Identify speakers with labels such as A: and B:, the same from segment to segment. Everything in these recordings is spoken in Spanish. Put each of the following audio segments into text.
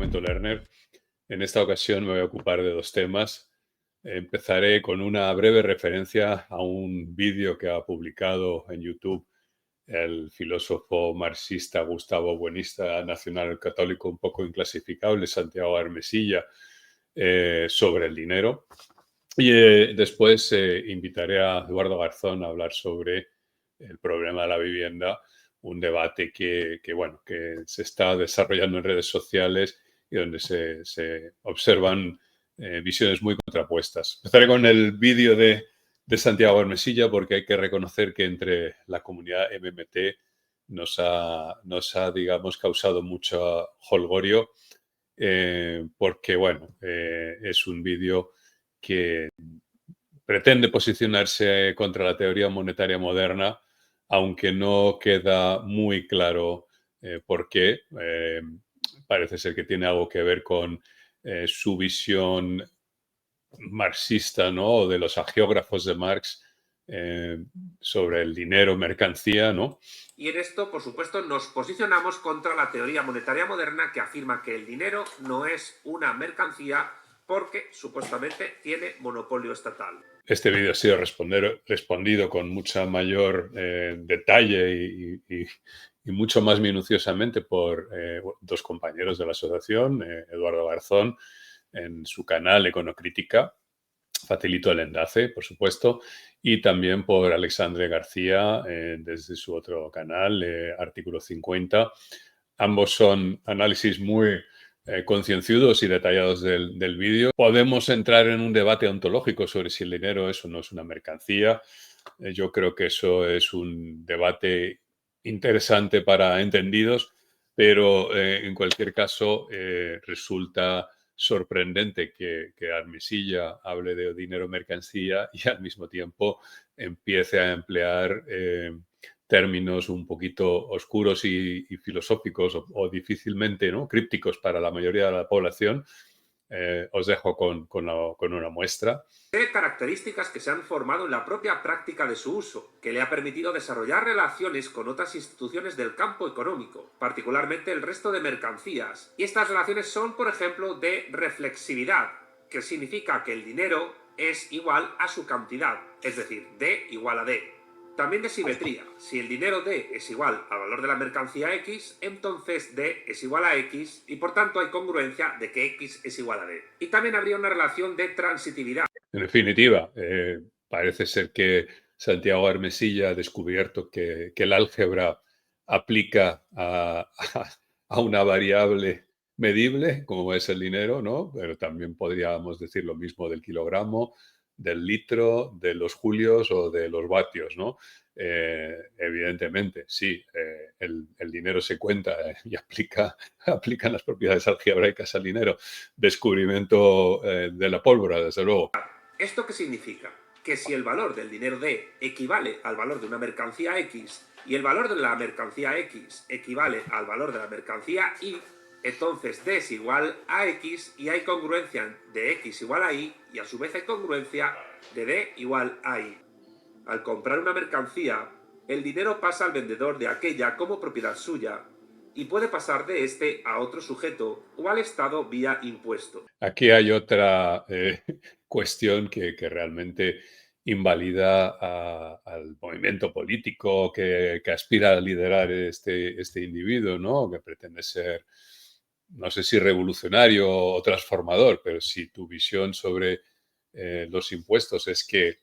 A: Momento Learner. En esta ocasión me voy a ocupar de dos temas. Empezaré con una breve referencia a un vídeo que ha publicado en YouTube el filósofo marxista Gustavo Buenista, nacional católico un poco inclasificable, Santiago Armesilla, sobre el dinero. Y después invitaré a Eduardo Garzón a hablar sobre el problema de la vivienda, un debate que se está desarrollando en redes sociales y donde se observan visiones muy contrapuestas. Empezaré con el vídeo de Santiago Hermesilla porque hay que reconocer que entre la comunidad MMT nos ha digamos, causado mucho jolgorio porque, es un vídeo que pretende posicionarse contra la teoría monetaria moderna, aunque no queda muy claro por qué. Parece ser que tiene algo que ver con su visión marxista, ¿no? O de los agiógrafos de Marx sobre el dinero, mercancía, ¿no?
B: Y en esto, por supuesto, nos posicionamos contra la teoría monetaria moderna que afirma que el dinero no es una mercancía porque supuestamente tiene monopolio estatal.
A: Este vídeo ha sido respondido con mucha mayor detalle y mucho más minuciosamente por dos compañeros de la asociación, Eduardo Garzón, en su canal Econocrítica. Facilito el enlace, por supuesto, y también por Alexandre García desde su otro canal, Artículo 50. Ambos son análisis muy concienzudos y detallados del vídeo. Podemos entrar en un debate ontológico sobre si el dinero es o no es una mercancía. Yo creo que eso es un debate interesante para entendidos, pero en cualquier caso resulta sorprendente que Armesilla hable de dinero mercancía y al mismo tiempo empiece a emplear términos un poquito oscuros y filosóficos o difícilmente, ¿no?, crípticos para la mayoría de la población. Os dejo con una muestra.
B: Tiene características que se han formado en la propia práctica de su uso, que le ha permitido desarrollar relaciones con otras instituciones del campo económico, particularmente el resto de mercancías. Y estas relaciones son, por ejemplo, de reflexividad, que significa que el dinero es igual a su cantidad, es decir, D igual a D. También de simetría. Si el dinero D es igual al valor de la mercancía X, entonces D es igual a X y por tanto hay congruencia de que X es igual a D. Y también habría una relación de transitividad.
A: En definitiva, parece ser que Santiago Armesilla ha descubierto que el álgebra aplica a una variable medible, como es el dinero, ¿no? Pero también podríamos decir lo mismo del kilogramo, del litro, de los julios o de los vatios, ¿no? Evidentemente, sí, el dinero se cuenta y aplican las propiedades algebraicas al dinero. Descubrimiento de la pólvora, desde luego.
B: ¿Esto qué significa? Que si el valor del dinero D equivale al valor de una mercancía X y el valor de la mercancía X equivale al valor de la mercancía Y, entonces D es igual a X y hay congruencia de X igual a Y y a su vez hay congruencia de D igual a Y. Al comprar una mercancía, el dinero pasa al vendedor de aquella como propiedad suya y puede pasar de este a otro sujeto o al Estado vía impuesto.
A: Aquí hay otra cuestión que realmente invalida al movimiento político que aspira a liderar este individuo, ¿no? Que pretende ser, no sé si revolucionario o transformador, pero si tu visión sobre los impuestos es que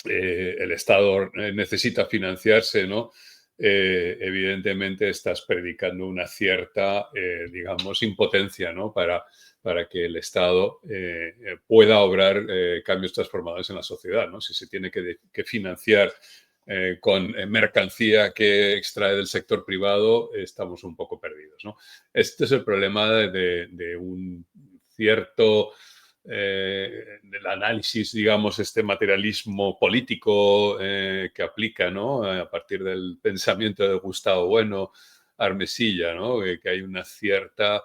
A: el Estado necesita financiarse, ¿no? Evidentemente estás predicando una cierta, digamos, impotencia, ¿no? Para que el Estado pueda obrar cambios transformadores en la sociedad, ¿no? Si se tiene que financiar con mercancía que extrae del sector privado, estamos un poco perdidos, ¿no? Este es el problema de un cierto del análisis, digamos, este materialismo político que aplica, ¿no? A partir del pensamiento de Gustavo Bueno, Armesilla, ¿no? Que hay una cierta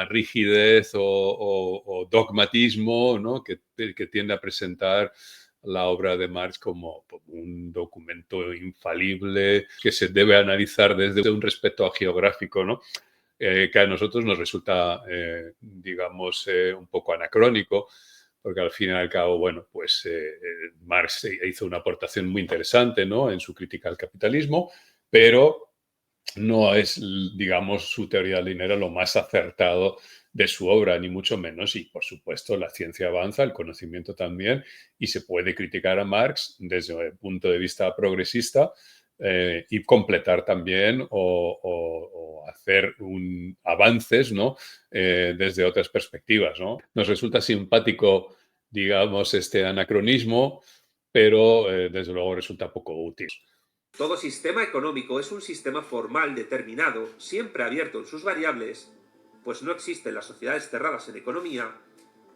A: rigidez o dogmatismo, ¿no? Que tiende a presentar la obra de Marx como un documento infalible que se debe analizar desde un respeto geográfico, ¿no? que a nosotros nos resulta, digamos, un poco anacrónico, porque al fin y al cabo, bueno, pues Marx hizo una aportación muy interesante, ¿no?, en su crítica al capitalismo, pero no es, digamos, su teoría del dinero lo más acertado de su obra, ni mucho menos. Y, por supuesto, la ciencia avanza, el conocimiento también, y se puede criticar a Marx desde el punto de vista progresista y completar también o hacer avances, ¿no?, desde otras perspectivas, ¿no? Nos resulta simpático, digamos, este anacronismo, pero desde luego resulta poco útil.
B: Todo sistema económico es un sistema formal determinado, siempre abierto en sus variables, pues no existen las sociedades cerradas en economía,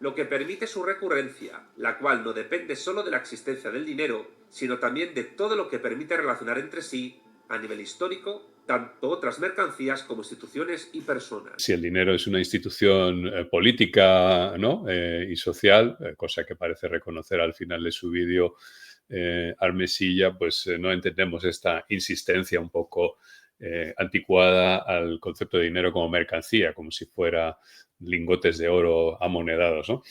B: lo que permite su recurrencia, la cual no depende solo de la existencia del dinero, sino también de todo lo que permite relacionar entre sí, a nivel histórico, tanto otras mercancías como instituciones y personas.
A: Si el dinero es una institución política, ¿no?, y social, cosa que parece reconocer al final de su vídeo Armesilla, pues no entendemos esta insistencia un poco anticuada al concepto de dinero como mercancía, como si fuera lingotes de oro amonedados, ¿no?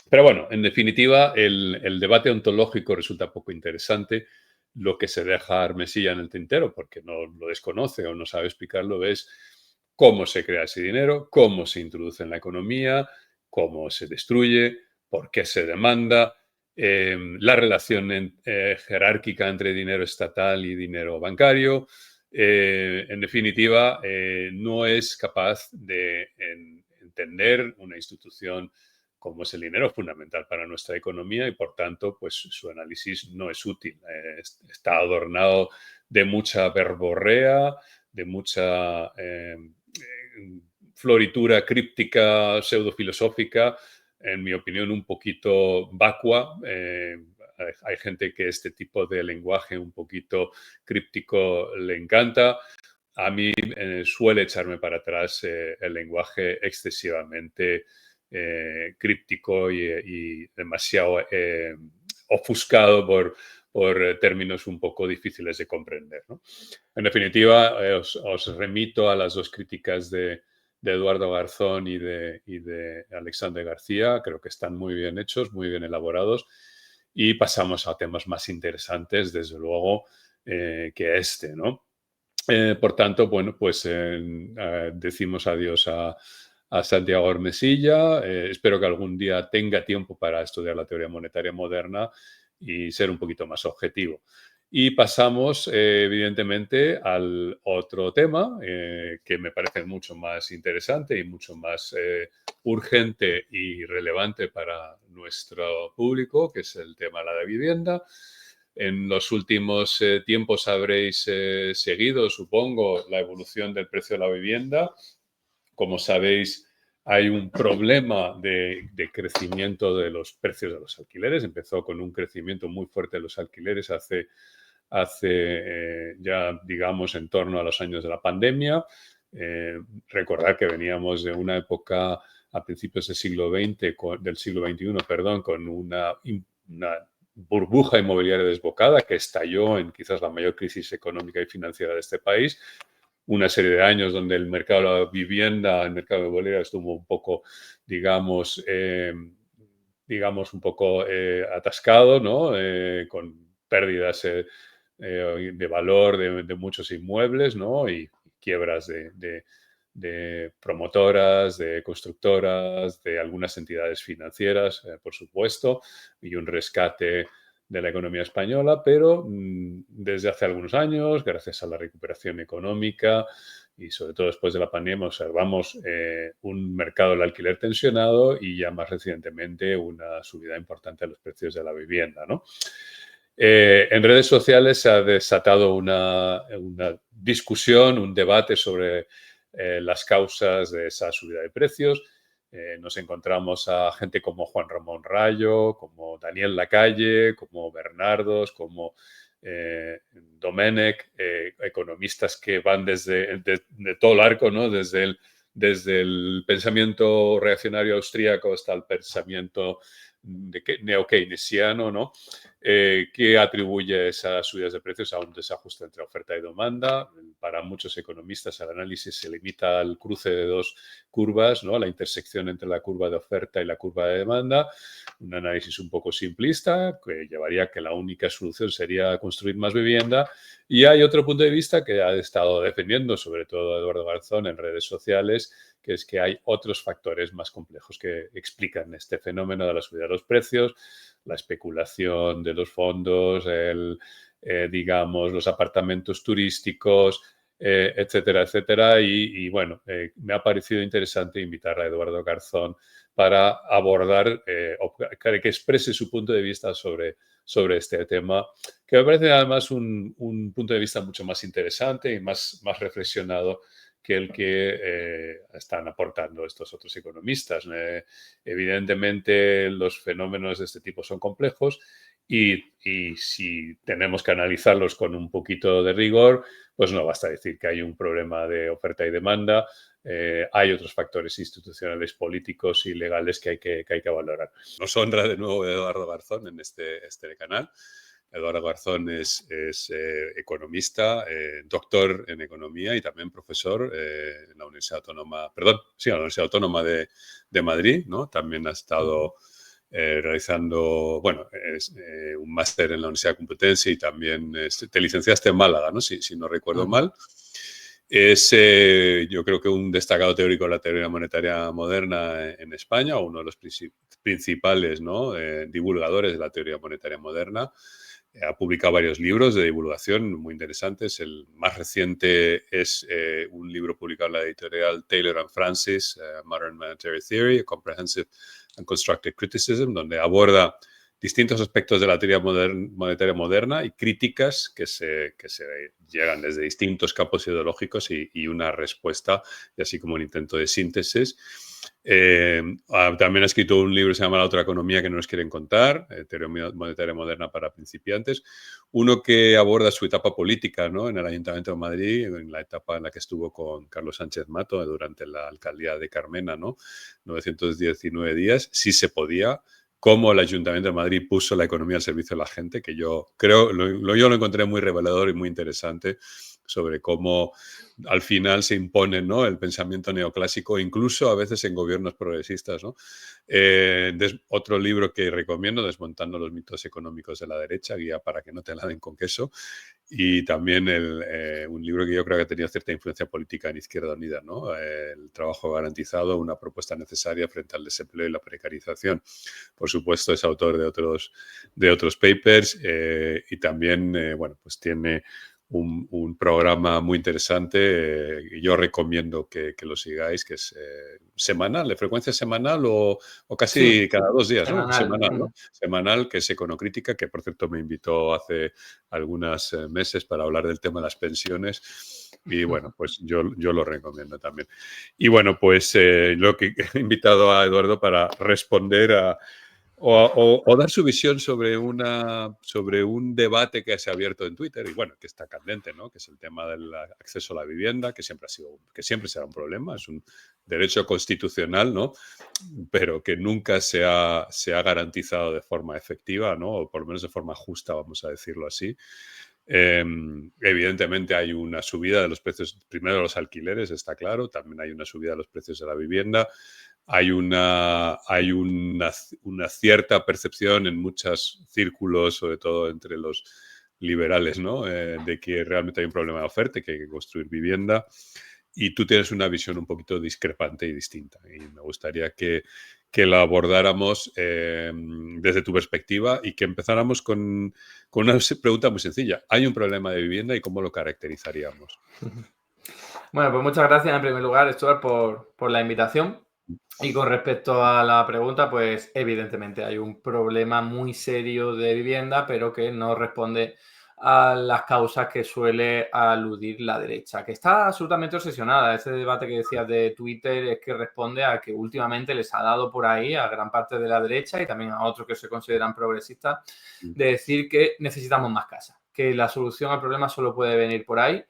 A: Pero bueno, en definitiva, el debate ontológico resulta poco interesante. Lo que se deja Armesilla en el tintero, porque no lo desconoce o no sabe explicarlo, es cómo se crea ese dinero, cómo se introduce en la economía, cómo se destruye, por qué se demanda, la relación jerárquica entre dinero estatal y dinero bancario. En definitiva, no es capaz de entender una institución como es el dinero, fundamental para nuestra economía y, por tanto, pues su análisis no es útil. Está adornado de mucha verborrea, de mucha floritura críptica, pseudofilosófica, en mi opinión, un poquito vacua. Hay gente que este tipo de lenguaje un poquito críptico le encanta. A mí suele echarme para atrás el lenguaje excesivamente críptico y demasiado ofuscado por términos un poco difíciles de comprender, ¿no? En definitiva, os remito a las dos críticas de Eduardo Garzón y de Alexandre García. Creo que están muy bien hechos, muy bien elaborados. Y pasamos a temas más interesantes, desde luego, que este, ¿no? Por tanto, bueno, pues decimos adiós a Santiago Ormesilla. Espero que algún día tenga tiempo para estudiar la teoría monetaria moderna y ser un poquito más objetivo. Y pasamos, evidentemente, al otro tema que me parece mucho más interesante y mucho más urgente y relevante para nuestro público, que es el tema de la vivienda. En los últimos tiempos habréis seguido, supongo, la evolución del precio de la vivienda. Como sabéis, hay un problema de crecimiento de los precios de los alquileres. Empezó con un crecimiento muy fuerte de los alquileres hace ya, digamos, en torno a los años de la pandemia. Recordar que veníamos de una época a principios del siglo XX, del siglo XXI, perdón, con una burbuja inmobiliaria desbocada que estalló en quizás la mayor crisis económica y financiera de este país. Una serie de años donde el mercado de la vivienda, el mercado inmobiliario estuvo un poco, digamos, un poco atascado, ¿no? Con pérdidas de valor de muchos inmuebles, ¿no? Y quiebras de promotoras, de constructoras, de algunas entidades financieras, por supuesto, y un rescate de la economía española, pero desde hace algunos años, gracias a la recuperación económica y sobre todo después de la pandemia, observamos un mercado del alquiler tensionado y ya más recientemente una subida importante de los precios de la vivienda, ¿no? En redes sociales se ha desatado una discusión, un debate sobre las causas de esa subida de precios. Nos encontramos a gente como Juan Ramón Rayo, como Daniel Lacalle, como Bernardos, como Domènech, economistas que van desde de todo el arco, ¿no? Desde el pensamiento reaccionario austríaco hasta el pensamiento neo-keynesiano, ¿no? que atribuye esas subidas de precios a un desajuste entre oferta y demanda. Para muchos economistas el análisis se limita al cruce de dos curvas, ¿no? La intersección entre la curva de oferta y la curva de demanda. Un análisis un poco simplista que llevaría a que la única solución sería construir más vivienda. Y hay otro punto de vista que ha estado defendiendo, sobre todo Eduardo Garzón, en redes sociales, que es que hay otros factores más complejos que explican este fenómeno de la subida de los precios, la especulación de los fondos, digamos, los apartamentos turísticos, etcétera, etcétera. Y bueno, me ha parecido interesante invitar a Eduardo Garzón para abordar, que exprese su punto de vista sobre este tema, que me parece además un punto de vista mucho más interesante y más reflexionado que el que están aportando estos otros economistas. Evidentemente, los fenómenos de este tipo son complejos y si tenemos que analizarlos con un poquito de rigor, pues no basta decir que hay un problema de oferta y demanda. Hay otros factores institucionales, políticos y legales que hay que valorar. Nos honra de nuevo Eduardo Garzón en este canal. Eduardo Garzón es economista, doctor en economía y también profesor en la Universidad Autónoma, la Universidad Autónoma de Madrid, ¿no? También ha estado realizando, un máster en la Universidad Complutense y también te licenciaste en Málaga, ¿no? Si no recuerdo mal. Es, yo creo que un destacado teórico de la teoría monetaria moderna en España, uno de los principales, ¿no? Divulgadores de la teoría monetaria moderna. Ha publicado varios libros de divulgación muy interesantes. El más reciente es un libro publicado en la editorial Taylor and Francis, Modern Monetary Theory, A Comprehensive and Constructive Criticism, donde aborda distintos aspectos de la teoría monetaria moderna y críticas que se llegan desde distintos campos ideológicos y una respuesta, y así como un intento de síntesis. También ha escrito un libro que se llama La otra economía que no nos quieren contar, teoría monetaria moderna para principiantes. Uno que aborda su etapa política, ¿no? En el Ayuntamiento de Madrid, en la etapa en la que estuvo con Carlos Sánchez Mato durante la alcaldía de Carmena, ¿no? 919 días, si se podía, cómo el Ayuntamiento de Madrid puso la economía al servicio de la gente, que yo creo, yo lo encontré muy revelador y muy interesante sobre cómo al final se impone, ¿no? El pensamiento neoclásico, incluso a veces en gobiernos progresistas, ¿no? Otro libro que recomiendo, Desmontando los mitos económicos de la derecha, guía para que no te la den con queso. Y también un libro que yo creo que ha tenido cierta influencia política en Izquierda Unida, ¿no? El trabajo garantizado, una propuesta necesaria frente al desempleo y la precarización. Por supuesto, es autor de otros papers y también, pues tiene un programa muy interesante. Yo recomiendo que lo sigáis, que es semanal, de frecuencia semanal o casi
C: Sí,
A: cada 2 días,
C: semanal.
A: ¿no? Semanal, ¿no? Semanal, que es Econocrítica, que por cierto me invitó hace algunos meses para hablar del tema de las pensiones. Y bueno, pues yo lo recomiendo también. Y bueno, pues lo que he invitado a Eduardo para responder o dar su visión sobre un debate que se ha abierto en Twitter y bueno, que está candente, ¿no? Que es el tema del acceso a la vivienda, que siempre será un problema, es un derecho constitucional, ¿no? Pero que nunca se ha garantizado de forma efectiva, ¿no? O por lo menos de forma justa, vamos a decirlo así. Evidentemente hay una subida de los precios, primero de los alquileres, está claro, también hay una subida de los precios de la vivienda. Hay una cierta percepción en muchos círculos, sobre todo entre los liberales, ¿no? De que realmente hay un problema de oferta y que hay que construir vivienda. Y tú tienes una visión un poquito discrepante y distinta. Y me gustaría que la abordáramos desde tu perspectiva y que empezáramos con una pregunta muy sencilla. ¿Hay un problema de vivienda y cómo lo caracterizaríamos?
C: Bueno, pues muchas gracias en primer lugar, Stuart, por la invitación. Y con respecto a la pregunta, pues evidentemente hay un problema muy serio de vivienda, pero que no responde a las causas que suele aludir la derecha, que está absolutamente obsesionada. Ese debate que decías de Twitter es que responde a que últimamente les ha dado por ahí a gran parte de la derecha y también a otros que se consideran progresistas de decir que necesitamos más casas, que la solución al problema solo puede venir por ahí,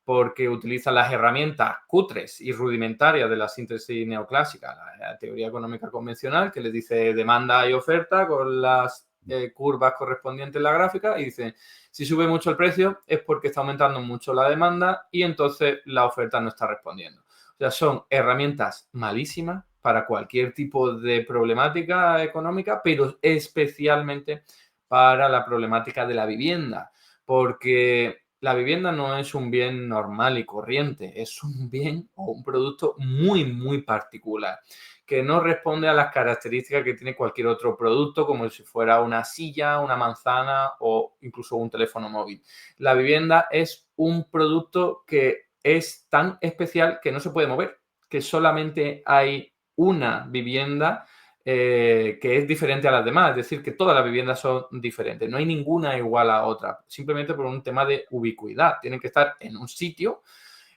C: porque utilizan las herramientas cutres y rudimentarias de la síntesis neoclásica, la teoría económica convencional, que les dice demanda y oferta con las curvas correspondientes en la gráfica y dicen, si sube mucho el precio es porque está aumentando mucho la demanda y entonces la oferta no está respondiendo. O sea, son herramientas malísimas para cualquier tipo de problemática económica, pero especialmente para la problemática de la vivienda, porque la vivienda no es un bien normal y corriente, es un bien o un producto muy, muy particular, que no responde a las características que tiene cualquier otro producto, como si fuera una silla, una manzana o incluso un teléfono móvil. La vivienda es un producto que es tan especial que no se puede mover, que solamente hay una vivienda que es diferente a las demás, es decir, que todas las viviendas son diferentes, no hay ninguna igual a otra, simplemente por un tema de ubicuidad, tienen que estar en un sitio,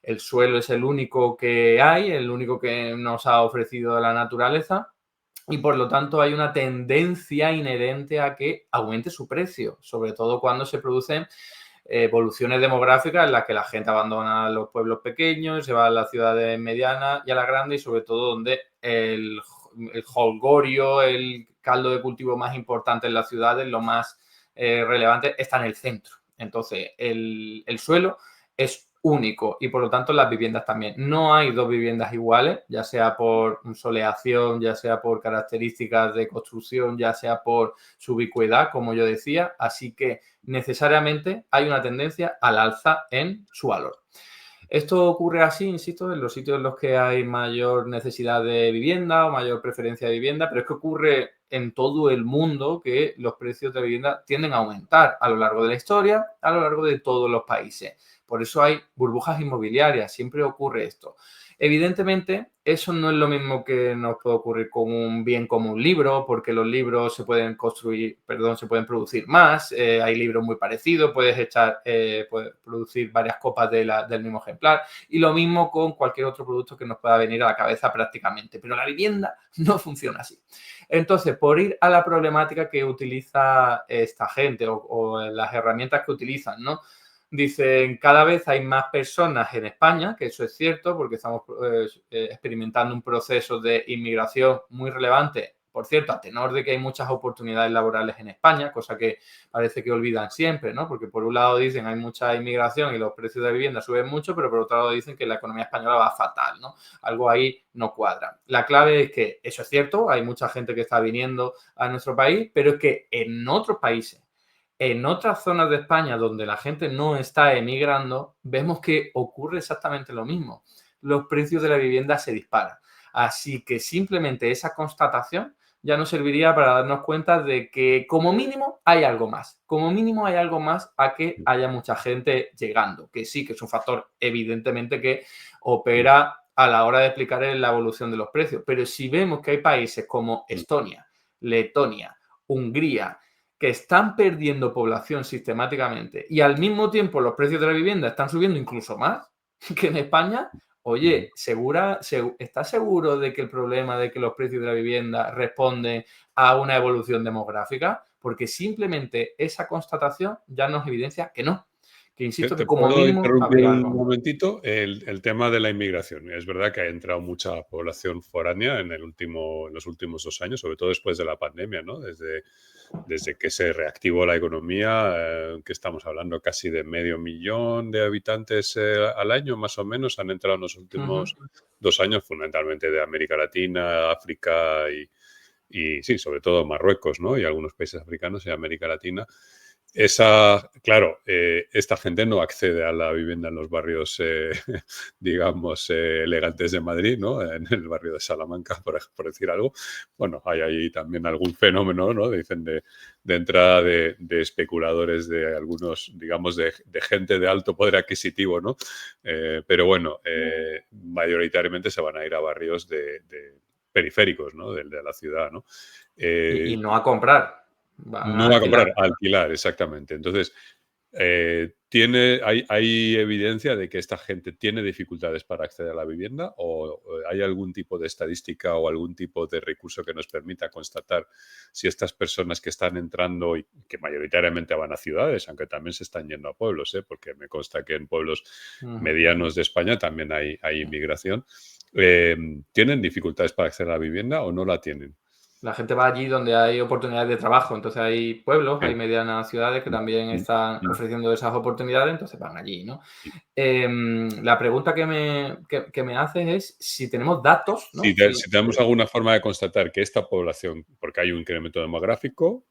C: el suelo es el único que hay, el único que nos ha ofrecido la naturaleza y por lo tanto hay una tendencia inherente a que aumente su precio, sobre todo cuando se producen evoluciones demográficas en las que la gente abandona los pueblos pequeños, se va a las ciudades medianas y a las grandes y sobre todo donde el holgorio, el caldo de cultivo más importante en las ciudades, lo más relevante, está en el centro. Entonces, el suelo es único y por lo tanto las viviendas también. No hay dos viviendas iguales, ya sea por soleación, ya sea por características de construcción, ya sea por su ubicuidad, como yo decía. Así que necesariamente hay una tendencia al alza en su valor. Esto ocurre así, insisto, en los sitios en los que hay mayor necesidad de vivienda o mayor preferencia de vivienda, pero es que ocurre en todo el mundo que los precios de vivienda tienden a aumentar a lo largo de la historia, a lo largo de todos los países. Por eso hay burbujas inmobiliarias, siempre ocurre esto. Evidentemente, eso no es lo mismo que nos puede ocurrir con un bien como un libro, porque los libros se pueden se pueden producir más, hay libros muy parecidos, puedes producir varias copas del mismo ejemplar, y lo mismo con cualquier otro producto que nos pueda venir a la cabeza prácticamente, pero la vivienda no funciona así. Entonces, por ir a la problemática que utiliza esta gente o las herramientas que utilizan, ¿no? Dicen, cada vez hay más personas en España, que eso es cierto, porque estamos experimentando un proceso de inmigración muy relevante, por cierto, a tenor de que hay muchas oportunidades laborales en España, cosa que parece que olvidan siempre, ¿no? Porque por un lado dicen hay mucha inmigración y los precios de vivienda suben mucho, pero por otro lado dicen que la economía española va fatal, ¿no? Algo ahí no cuadra. La clave es que eso es cierto, hay mucha gente que está viniendo a nuestro país, pero es que en otros países, en otras zonas de España donde la gente no está emigrando, vemos que ocurre exactamente lo mismo. Los precios de la vivienda se disparan. Así que simplemente esa constatación ya nos serviría para darnos cuenta de que como mínimo hay algo más. Como mínimo hay algo más a que haya mucha gente llegando. Que sí, que es un factor evidentemente que opera a la hora de explicar la evolución de los precios. Pero si vemos que hay países como Estonia, Letonia, Hungría, que están perdiendo población sistemáticamente y al mismo tiempo los precios de la vivienda están subiendo incluso más que en España, oye, ¿estás seguro de que el problema de que los precios de la vivienda responden a una evolución demográfica? Porque simplemente esa constatación ya nos evidencia que no. Que insisto que
A: ¿Te
C: como
A: puedo
C: mínimo
A: interrumpir
C: habría
A: un
C: algo.
A: momentito? El tema de la inmigración. Es verdad que ha entrado mucha población foránea en los últimos 2 años, sobre todo después de la pandemia, ¿no? Desde que se reactivó la economía, que estamos hablando casi de 500.000 de habitantes al año, más o menos, han entrado en los últimos 2 años, fundamentalmente de América Latina, África y sí, sobre todo Marruecos, ¿no? Y algunos países africanos y América Latina. Claro, esta gente no accede a la vivienda en los barrios, digamos, elegantes de Madrid, ¿no? En el barrio de Salamanca, por decir algo. Bueno, hay ahí también algún fenómeno, ¿no? Dicen de entrada de especuladores, de algunos, digamos, de gente de alto poder adquisitivo, ¿no? Pero bueno, mayoritariamente se van a ir a barrios de periféricos, ¿no? De la ciudad, ¿no?
C: Y no a comprar, van a
A: No a comprar,
C: alquilar.
A: a alquilar, exactamente. Entonces, ¿hay evidencia de que esta gente tiene dificultades para acceder a la vivienda o hay algún tipo de estadística o algún tipo de recurso que nos permita constatar si estas personas que están entrando y que mayoritariamente van a ciudades, aunque también se están yendo a pueblos, porque me consta que en pueblos medianos de España también hay inmigración, ¿tienen dificultades para acceder a la vivienda o no la tienen?
C: La gente va allí donde hay oportunidades de trabajo. Entonces hay pueblos, hay medianas ciudades que también están ofreciendo esas oportunidades, entonces van allí, ¿no? La pregunta que me haces es si tenemos datos, ¿no?
A: Si tenemos alguna forma de constatar que esta población, porque hay un incremento demográfico,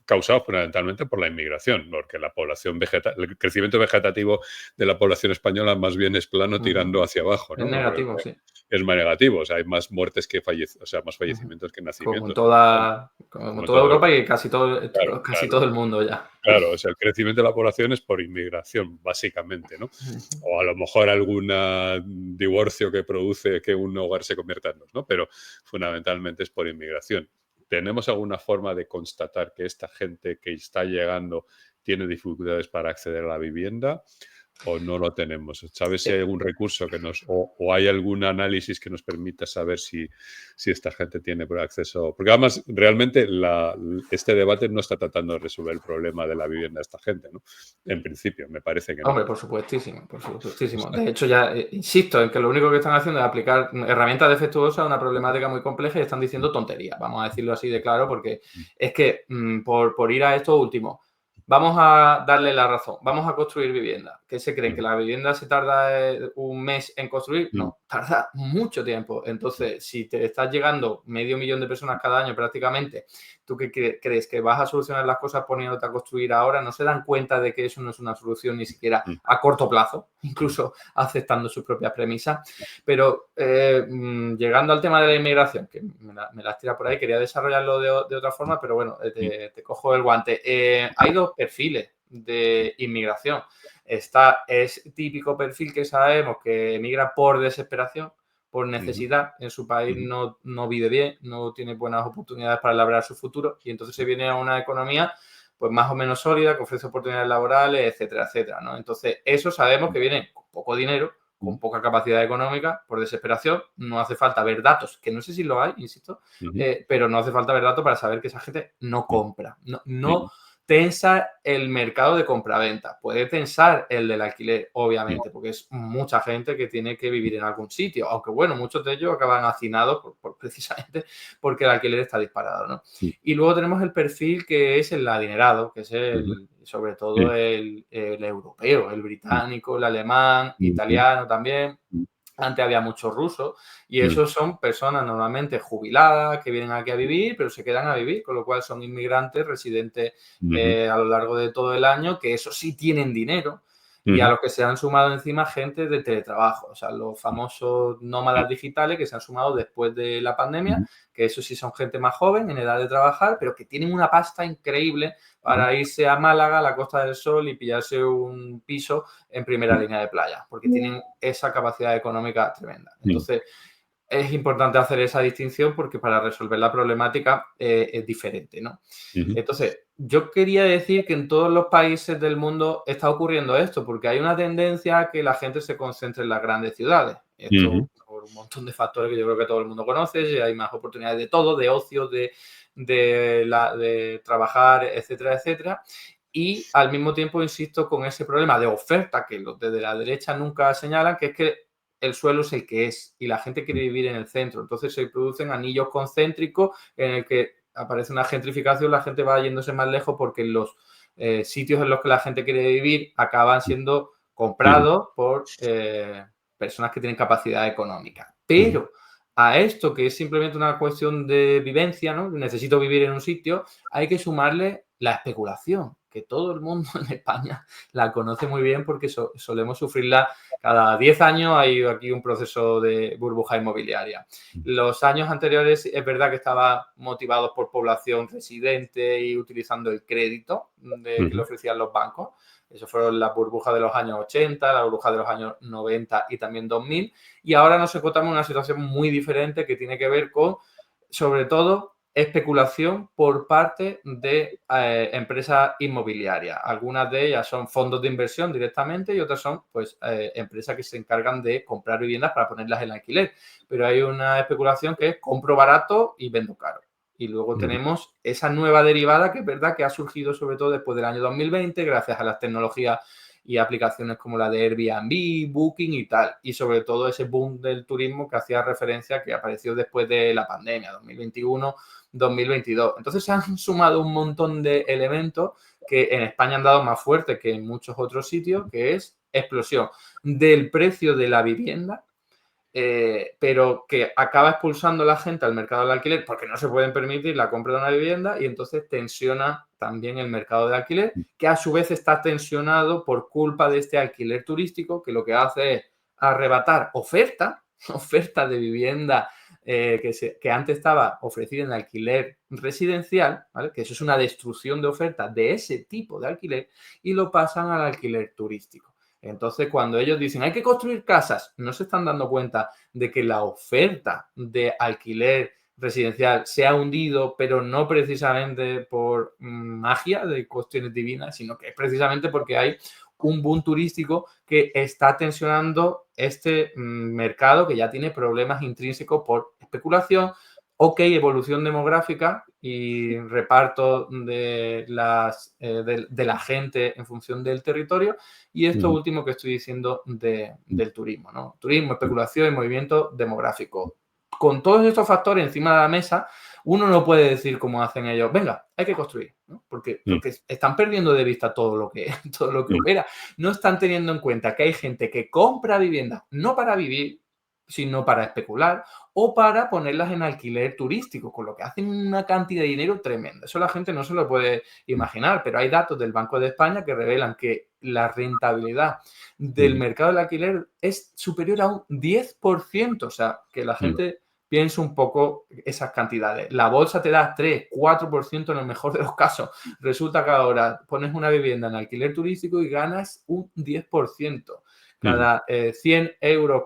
A: causado fundamentalmente por la inmigración, porque la población el crecimiento vegetativo de la población española más bien es plano tirando hacia abajo, ¿no?
C: Es negativo, sí.
A: Es más negativo, o sea, hay más muertes que más fallecimientos que nacimientos.
C: Como toda Europa y casi todo el mundo ya.
A: Claro, o sea, el crecimiento de la población es por inmigración, básicamente, ¿no? O a lo mejor algún divorcio que produce que un hogar se convierta en dos, ¿no? Pero fundamentalmente es por inmigración. ¿Tenemos alguna forma de constatar que esta gente que está llegando tiene dificultades para acceder a la vivienda o no lo tenemos? ¿Sabes si hay algún recurso o hay algún análisis que nos permita saber si esta gente tiene acceso? Porque además realmente este debate no está tratando de resolver el problema de la vivienda de esta gente, ¿no? En principio, me parece que no.
C: Hombre, por supuestísimo, por supuestísimo. De hecho, ya insisto en que lo único que están haciendo es aplicar herramientas defectuosas a una problemática muy compleja y están diciendo tonterías, vamos a decirlo así de claro, porque es que por ir a esto último, vamos a darle la razón, vamos a construir vivienda. ¿Qué se creen? ¿Que la vivienda se tarda un mes en construir? No, tarda mucho tiempo. Entonces, si te estás llegando 500.000 de personas cada año prácticamente, ¿tú qué crees? ¿Que vas a solucionar las cosas poniéndote a construir ahora? ¿No se dan cuenta de que eso no es una solución ni siquiera a corto plazo, incluso aceptando sus propias premisas? Pero llegando al tema de la inmigración, que me las tira por ahí, quería desarrollarlo de otra forma, pero bueno, te cojo el guante. Hay dos perfiles de inmigración. Es típico perfil que sabemos que emigra por desesperación, por necesidad, en su país no vive bien, no tiene buenas oportunidades para labrar su futuro y entonces se viene a una economía pues más o menos sólida, que ofrece oportunidades laborales, etcétera, etcétera, ¿no? Entonces, eso sabemos que viene con poco dinero, con poca capacidad económica, por desesperación. No hace falta ver datos, que no sé si lo hay, insisto, pero no hace falta ver datos para saber que esa gente no compra, no tensa el mercado de compraventa, puede tensar el del alquiler, obviamente, porque es mucha gente que tiene que vivir en algún sitio, aunque bueno, muchos de ellos acaban hacinados precisamente porque el alquiler está disparado, ¿no? Y luego tenemos el perfil que es el adinerado, que es sobre todo el europeo, el británico, el alemán, italiano también. Antes había muchos rusos y esos son personas normalmente jubiladas que vienen aquí a vivir, pero se quedan a vivir, con lo cual son inmigrantes residentes a lo largo de todo el año, que eso sí tienen dinero y a los que se han sumado encima gente de teletrabajo, o sea, los famosos nómadas digitales que se han sumado después de la pandemia, que eso sí son gente más joven, en edad de trabajar, pero que tienen una pasta increíble para irse a Málaga, a la Costa del Sol y pillarse un piso en primera línea de playa, porque tienen esa capacidad económica tremenda. Entonces, es importante hacer esa distinción porque para resolver la problemática es diferente, ¿no? Entonces, yo quería decir que en todos los países del mundo está ocurriendo esto, porque hay una tendencia a que la gente se concentre en las grandes ciudades. Esto por un montón de factores que yo creo que todo el mundo conoce, hay más oportunidades de todo, de ocio, de trabajar, etcétera, etcétera. Y al mismo tiempo, insisto, con ese problema de oferta que los de la derecha nunca señalan, que es que el suelo es el que es y la gente quiere vivir en el centro. Entonces se producen anillos concéntricos en el que aparece una gentrificación, la gente va yéndose más lejos porque los sitios en los que la gente quiere vivir acaban siendo comprados por personas que tienen capacidad económica. Pero a esto, que es simplemente una cuestión de vivencia, ¿no? Necesito vivir en un sitio, hay que sumarle la especulación, que todo el mundo en España la conoce muy bien porque solemos sufrirla cada 10 años. Hay aquí un proceso de burbuja inmobiliaria. Los años anteriores es verdad que estaba motivado por población residente y utilizando el crédito que le ofrecían los bancos. Eso fueron las burbujas de los años 80, la burbuja de los años 90 y también 2000. Y ahora nos encontramos en una situación muy diferente que tiene que ver con, sobre todo, especulación por parte de empresas inmobiliarias. Algunas de ellas son fondos de inversión directamente y otras son pues empresas que se encargan de comprar viviendas para ponerlas en alquiler. Pero hay una especulación que es compro barato y vendo caro. Y luego tenemos esa nueva derivada que es verdad que ha surgido sobre todo después del año 2020 gracias a las tecnologías y aplicaciones como la de Airbnb, Booking y tal. Y sobre todo ese boom del turismo que hacía referencia que apareció después de la pandemia, 2021, 2022. Entonces se han sumado un montón de elementos que en España han dado más fuerte que en muchos otros sitios, que es explosión del precio de la vivienda, pero que acaba expulsando a la gente al mercado del alquiler porque no se pueden permitir la compra de una vivienda y entonces tensiona también el mercado del alquiler, que a su vez está tensionado por culpa de este alquiler turístico que lo que hace es arrebatar oferta de vivienda que antes estaba ofrecida en alquiler residencial, ¿vale? Que eso es una destrucción de oferta de ese tipo de alquiler y lo pasan al alquiler turístico. Entonces, cuando ellos dicen hay que construir casas, no se están dando cuenta de que la oferta de alquiler residencial se ha hundido, pero no precisamente por magia de cuestiones divinas, sino que es precisamente porque hay un boom turístico que está tensionando este mercado que ya tiene problemas intrínsecos por especulación, evolución demográfica y reparto de la gente en función del territorio y esto último que estoy diciendo del turismo, ¿no? Turismo, especulación y movimiento demográfico. Con todos estos factores encima de la mesa, uno no puede decir como hacen ellos, venga, hay que construir, ¿no? Porque están perdiendo de vista todo lo que opera. No están teniendo en cuenta que hay gente que compra viviendas no para vivir, sino para especular o para ponerlas en alquiler turístico, con lo que hacen una cantidad de dinero tremenda. Eso la gente no se lo puede imaginar, pero hay datos del Banco de España que revelan que la rentabilidad del mercado del alquiler es superior a un 10%, o sea, que la gente piensa un poco esas cantidades. La bolsa te da 3, 4% en el mejor de los casos. Resulta que ahora pones una vivienda en alquiler turístico y ganas un 10%. Cada 100 euros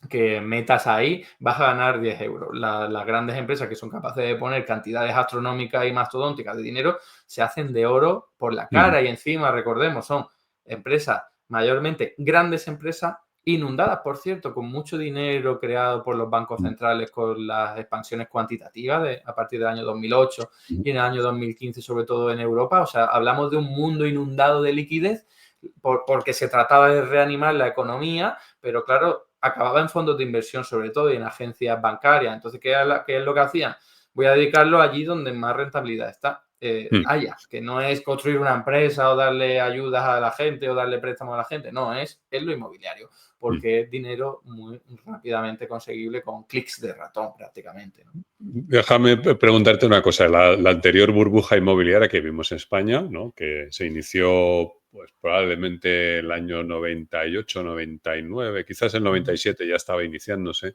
C: que metas ahí, vas a ganar 10 euros. Las grandes empresas que son capaces de poner cantidades astronómicas y mastodónticas de dinero se hacen de oro por la cara y encima, recordemos, son empresas, mayormente grandes empresas, inundadas, por cierto, con mucho dinero creado por los bancos centrales con las expansiones cuantitativas a partir del año 2008 y en el año 2015, sobre todo en Europa. O sea, hablamos de un mundo inundado de liquidez porque se trataba de reanimar la economía, pero claro, acababa en fondos de inversión sobre todo y en agencias bancarias. Entonces, ¿qué es lo que hacían? Voy a dedicarlo allí donde más rentabilidad está. Haya, que no es construir una empresa o darle ayudas a la gente o darle préstamos a la gente, no, es lo inmobiliario, porque es dinero muy rápidamente conseguible con clics de ratón prácticamente, ¿no?
A: Déjame preguntarte una cosa. La anterior burbuja inmobiliaria que vimos en España, ¿no? Que se inició pues probablemente el año 98, 99, quizás el 97 ya estaba iniciándose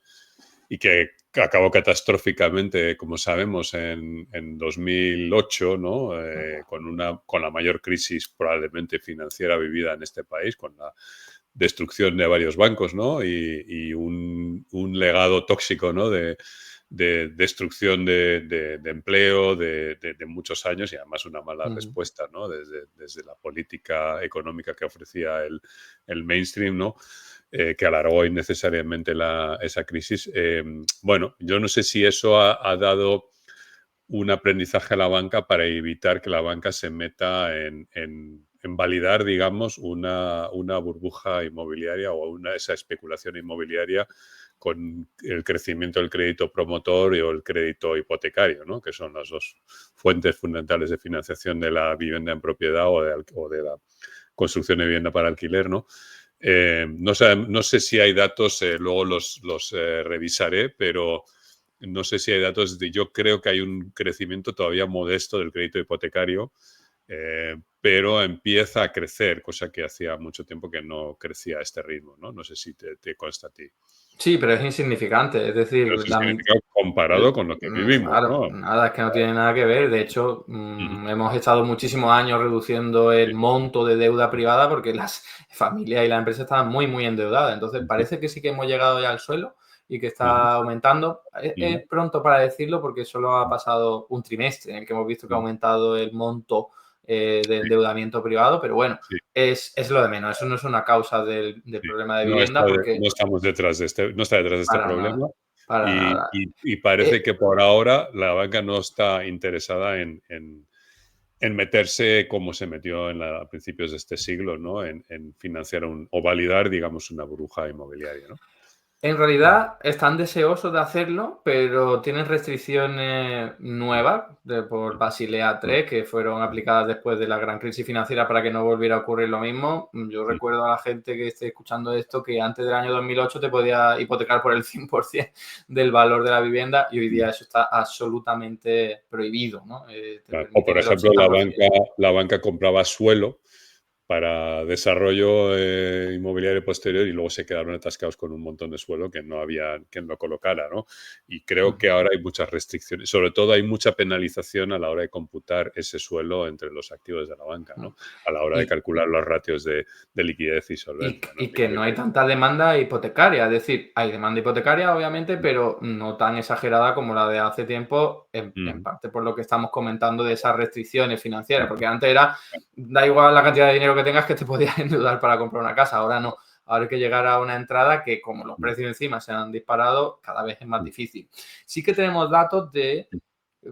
A: y que acabó catastróficamente, como sabemos, en 2008, ¿no? Con la mayor crisis probablemente financiera vivida en este país, con la destrucción de varios bancos, ¿no? Y un legado tóxico, ¿no? de destrucción de empleo de muchos años y además una mala respuesta, ¿no? Desde la política económica que ofrecía el mainstream, ¿no? Que alargó innecesariamente esa crisis. Bueno, yo no sé si eso ha dado un aprendizaje a la banca para evitar que la banca se meta en validar, digamos, una burbuja inmobiliaria o esa especulación inmobiliaria con el crecimiento del crédito promotor o el crédito hipotecario, ¿no? Que son las dos fuentes fundamentales de financiación de la vivienda en propiedad o de la construcción de vivienda para alquiler, ¿no? No sé si hay datos, luego los revisaré, pero no sé si hay datos. Yo creo que hay un crecimiento todavía modesto del crédito hipotecario, pero empieza a crecer, cosa que hacía mucho tiempo que no crecía a este ritmo, ¿no? No sé si te consta a ti.
C: Sí, pero es insignificante, es decir,
A: comparado con lo que vivimos,
C: claro,
A: ¿no?
C: nada, es que no tiene nada que ver. De hecho, hemos estado muchísimos años reduciendo el monto de deuda privada porque las familias y las empresas estaban muy, muy endeudadas. Entonces, parece que sí que hemos llegado ya al suelo y que está aumentando. Es pronto para decirlo porque solo ha pasado un trimestre en el que hemos visto que ha aumentado el monto de endeudamiento privado, pero bueno, es lo de menos. Eso no es una causa del problema de vivienda porque
A: no estamos detrás de este, no está detrás de este problema.
C: Nada.
A: Y parece que por ahora la banca no está interesada en en meterse como se metió a principios de este siglo, ¿no? En financiar o validar, digamos, una burbuja inmobiliaria, ¿no?
C: En realidad están deseosos de hacerlo, pero tienen restricciones nuevas por Basilea III que fueron aplicadas después de la gran crisis financiera para que no volviera a ocurrir lo mismo. Yo recuerdo a la gente que esté escuchando esto que antes del año 2008 te podía hipotecar por el 100% del valor de la vivienda y hoy día eso está absolutamente prohibido, ¿no?
A: Claro. O, por ejemplo, la banca compraba suelo para desarrollo inmobiliario posterior y luego se quedaron atascados con un montón de suelo que no había quien lo colocara, ¿no? Y creo que ahora hay muchas restricciones, sobre todo hay mucha penalización a la hora de computar ese suelo entre los activos de la banca, ¿no? A la hora de calcular los ratios de liquidez y solvencia, ¿no?
C: Y que no hay tanta demanda hipotecaria, es decir, hay demanda hipotecaria obviamente, pero no tan exagerada como la de hace tiempo, en parte por lo que estamos comentando de esas restricciones financieras, porque antes era, da igual la cantidad de dinero que tengas que te podías endeudar para comprar una casa, ahora no, ahora hay que llegar a una entrada que como los precios encima se han disparado, cada vez es más difícil. Sí que tenemos datos de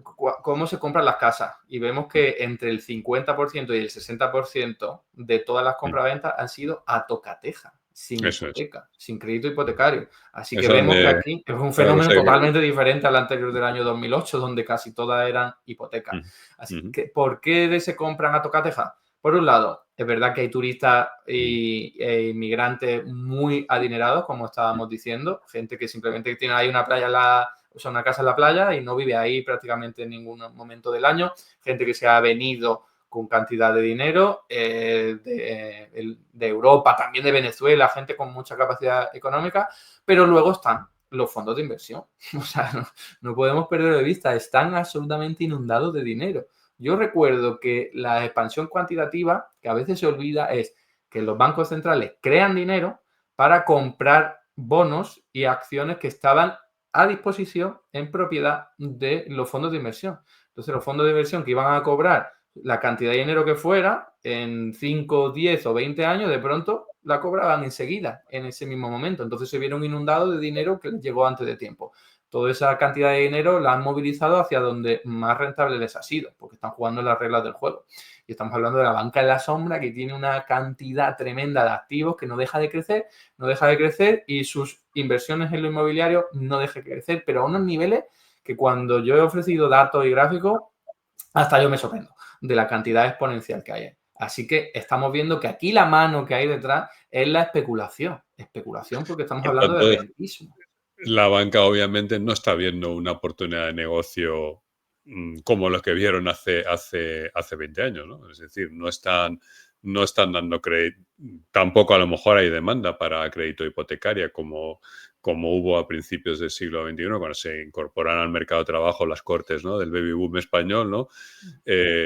C: cómo se compran las casas y vemos que entre el 50% y el 60% de todas las compraventas han sido a tocateja, sin hipoteca, sin crédito hipotecario. Así que vemos que aquí es un fenómeno totalmente diferente al anterior del año 2008, donde casi todas eran hipotecas. Así que, ¿por qué se compran a tocateja? Por un lado, es verdad que hay turistas e inmigrantes muy adinerados, como estábamos diciendo, gente que simplemente tiene ahí una playa una casa en la playa y no vive ahí prácticamente en ningún momento del año. Gente que se ha venido con cantidad de dinero de Europa, también de Venezuela, gente con mucha capacidad económica, pero luego están los fondos de inversión. O sea, no podemos perder de vista, están absolutamente inundados de dinero. Yo recuerdo que la expansión cuantitativa, que a veces se olvida, es que los bancos centrales crean dinero para comprar bonos y acciones que estaban a disposición en propiedad de los fondos de inversión. Entonces, los fondos de inversión que iban a cobrar la cantidad de dinero que fuera en 5, 10 o 20 años, de pronto la cobraban enseguida, en ese mismo momento. Entonces, se vieron inundados de dinero que les llegó antes de tiempo. Toda esa cantidad de dinero la han movilizado hacia donde más rentable les ha sido, porque están jugando las reglas del juego. Y estamos hablando de la banca en la sombra, que tiene una cantidad tremenda de activos que no deja de crecer y sus inversiones en lo inmobiliario no dejan de crecer, pero a unos niveles que cuando yo he ofrecido datos y gráficos, hasta yo me sorprendo de la cantidad exponencial que hay. Así que estamos viendo que aquí la mano que hay detrás es la especulación. Especulación porque estamos hablando de rentismo.
A: La banca obviamente no está viendo una oportunidad de negocio como los que vieron hace 20 años, ¿no? Es decir, no están dando crédito. Tampoco a lo mejor hay demanda para crédito hipotecaria como hubo a principios del siglo XXI, cuando se incorporan al mercado de trabajo las cortes, ¿no?, del baby boom español, ¿no?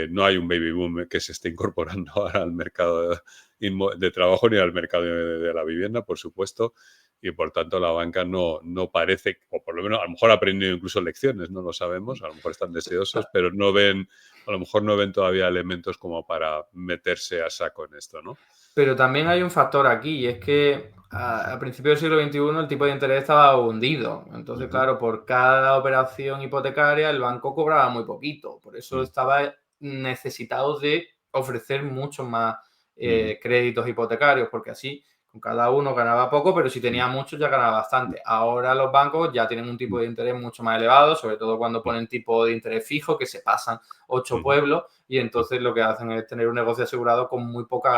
A: No hay un baby boom que se esté incorporando ahora al mercado de trabajo ni al mercado de la vivienda, por supuesto. Y por tanto la banca no parece, o por lo menos a lo mejor ha aprendido incluso lecciones, no lo sabemos, a lo mejor están deseosos, pero a lo mejor no ven todavía elementos como para meterse a saco en esto, ¿no?
C: Pero también hay un factor aquí, y es que a principios del siglo XXI el tipo de interés estaba hundido. Entonces, claro, por cada operación hipotecaria el banco cobraba muy poquito. Por eso estaba necesitado de ofrecer muchos más créditos hipotecarios, porque así con cada uno ganaba poco, pero si tenía muchos ya ganaba bastante. Ahora los bancos ya tienen un tipo de interés mucho más elevado, sobre todo cuando ponen tipo de interés fijo, que se pasan 8 pueblos, y entonces lo que hacen es tener un negocio asegurado con muy pocos